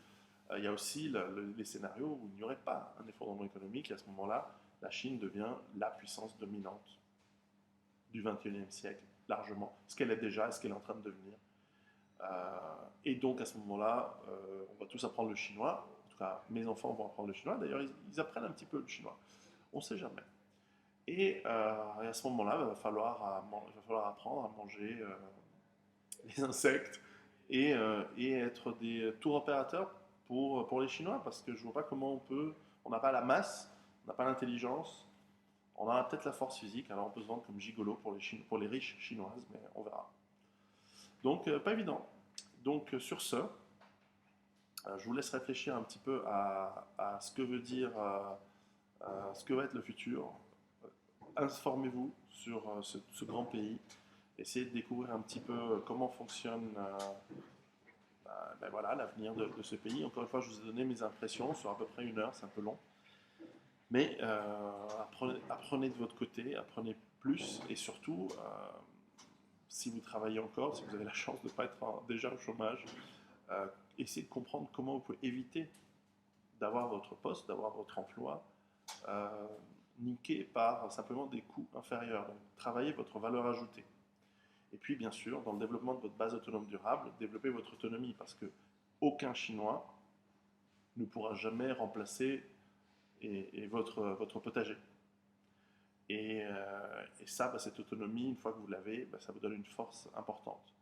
Il y a aussi les scénarios où il n'y aurait pas un effondrement économique, et à ce moment-là, la Chine devient la puissance dominante du XXIe siècle, largement, ce qu'elle est déjà et ce qu'elle est en train de devenir. Et donc à ce moment-là, on va tous apprendre le chinois. En tout cas, mes enfants vont apprendre le chinois. D'ailleurs, ils apprennent un petit peu le chinois. On ne sait jamais. Et à ce moment-là, il va falloir apprendre à manger les insectes et être des tour opérateurs pour les Chinois, parce que je ne vois pas comment on n'a pas la masse, on n'a pas l'intelligence, on a peut-être la force physique, alors on peut se vendre comme gigolo pour les riches chinoises, mais on verra. Donc, pas évident. Donc, sur ce, je vous laisse réfléchir un petit peu à ce que veut dire, ce que va être le futur. Informez-vous sur ce grand pays. Essayez de découvrir un petit peu comment fonctionne ben voilà, l'avenir de ce pays. Encore une fois, je vous ai donné mes impressions sur à peu près 1 heure, c'est un peu long. Mais apprenez de votre côté, apprenez plus et surtout, si vous travaillez encore, si vous avez la chance de ne pas être déjà au chômage, essayez de comprendre comment vous pouvez éviter d'avoir votre poste, d'avoir votre emploi niqué par simplement des coûts inférieurs. Donc, travaillez votre valeur ajoutée. Et puis, bien sûr, dans le développement de votre base autonome durable, développez votre autonomie parce que aucun Chinois ne pourra jamais remplacer votre potager. Et ça, bah, cette autonomie, une fois que vous l'avez, bah, ça vous donne une force importante.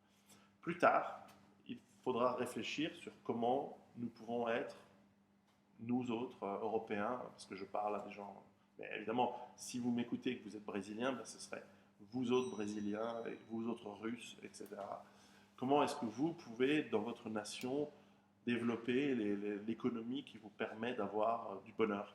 Plus tard, il faudra réfléchir sur comment nous pouvons être, nous autres Européens, parce que je parle à des gens. Mais évidemment, si vous m'écoutez et que vous êtes Brésilien, bah, ce serait vous autres Brésiliens, et vous autres Russes, etc. Comment est-ce que vous pouvez, dans votre nation, développer l'économie qui vous permet d'avoir du bonheur?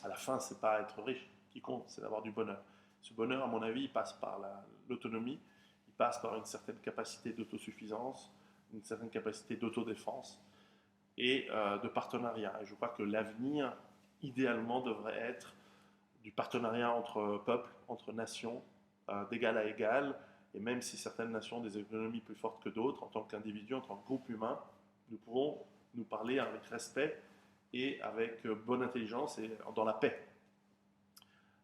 À la fin, c'est pas être riche qui compte, c'est d'avoir du bonheur. Ce bonheur, à mon avis, il passe par l'autonomie, il passe par une certaine capacité d'autosuffisance, une certaine capacité d'autodéfense et de partenariat. Et je crois que l'avenir, idéalement, devrait être du partenariat entre peuples, entre nations, d'égal à égal. Et même si certaines nations ont des économies plus fortes que d'autres, en tant qu'individus, en tant que groupe humain, nous pouvons nous parler avec respect et avec bonne intelligence et dans la paix.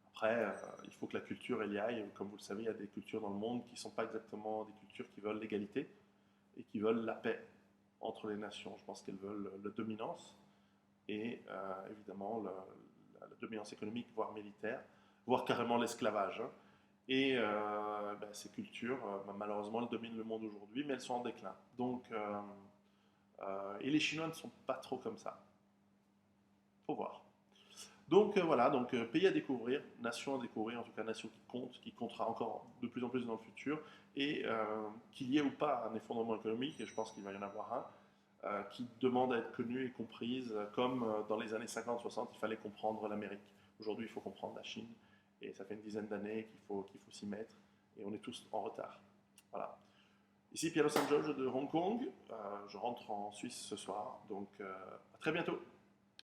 Après, il faut que la culture elle y aille. Comme vous le savez, il y a des cultures dans le monde qui ne sont pas exactement des cultures qui veulent l'égalité et qui veulent la paix entre les nations. Je pense qu'elles veulent la dominance et évidemment la dominance économique, voire militaire, voire carrément l'esclavage. Hein. Et ben, ces cultures, malheureusement, elles dominent le monde aujourd'hui, mais elles sont en déclin. Donc, et les Chinois ne sont pas trop comme ça. Faut voir. Donc voilà, donc pays à découvrir, nation à découvrir, en tout cas nation qui comptera encore de plus en plus dans le futur, et qu'il y ait ou pas un effondrement économique, et je pense qu'il va y en avoir un, qui demande à être connue et comprise, comme dans les années 50-60, il fallait comprendre l'Amérique. Aujourd'hui, il faut comprendre la Chine, et ça fait une dizaine d'années qu'il faut s'y mettre, et on est tous en retard. Voilà. Ici Pierre Los Angeles de Hong Kong, je rentre en Suisse ce soir, donc à très bientôt.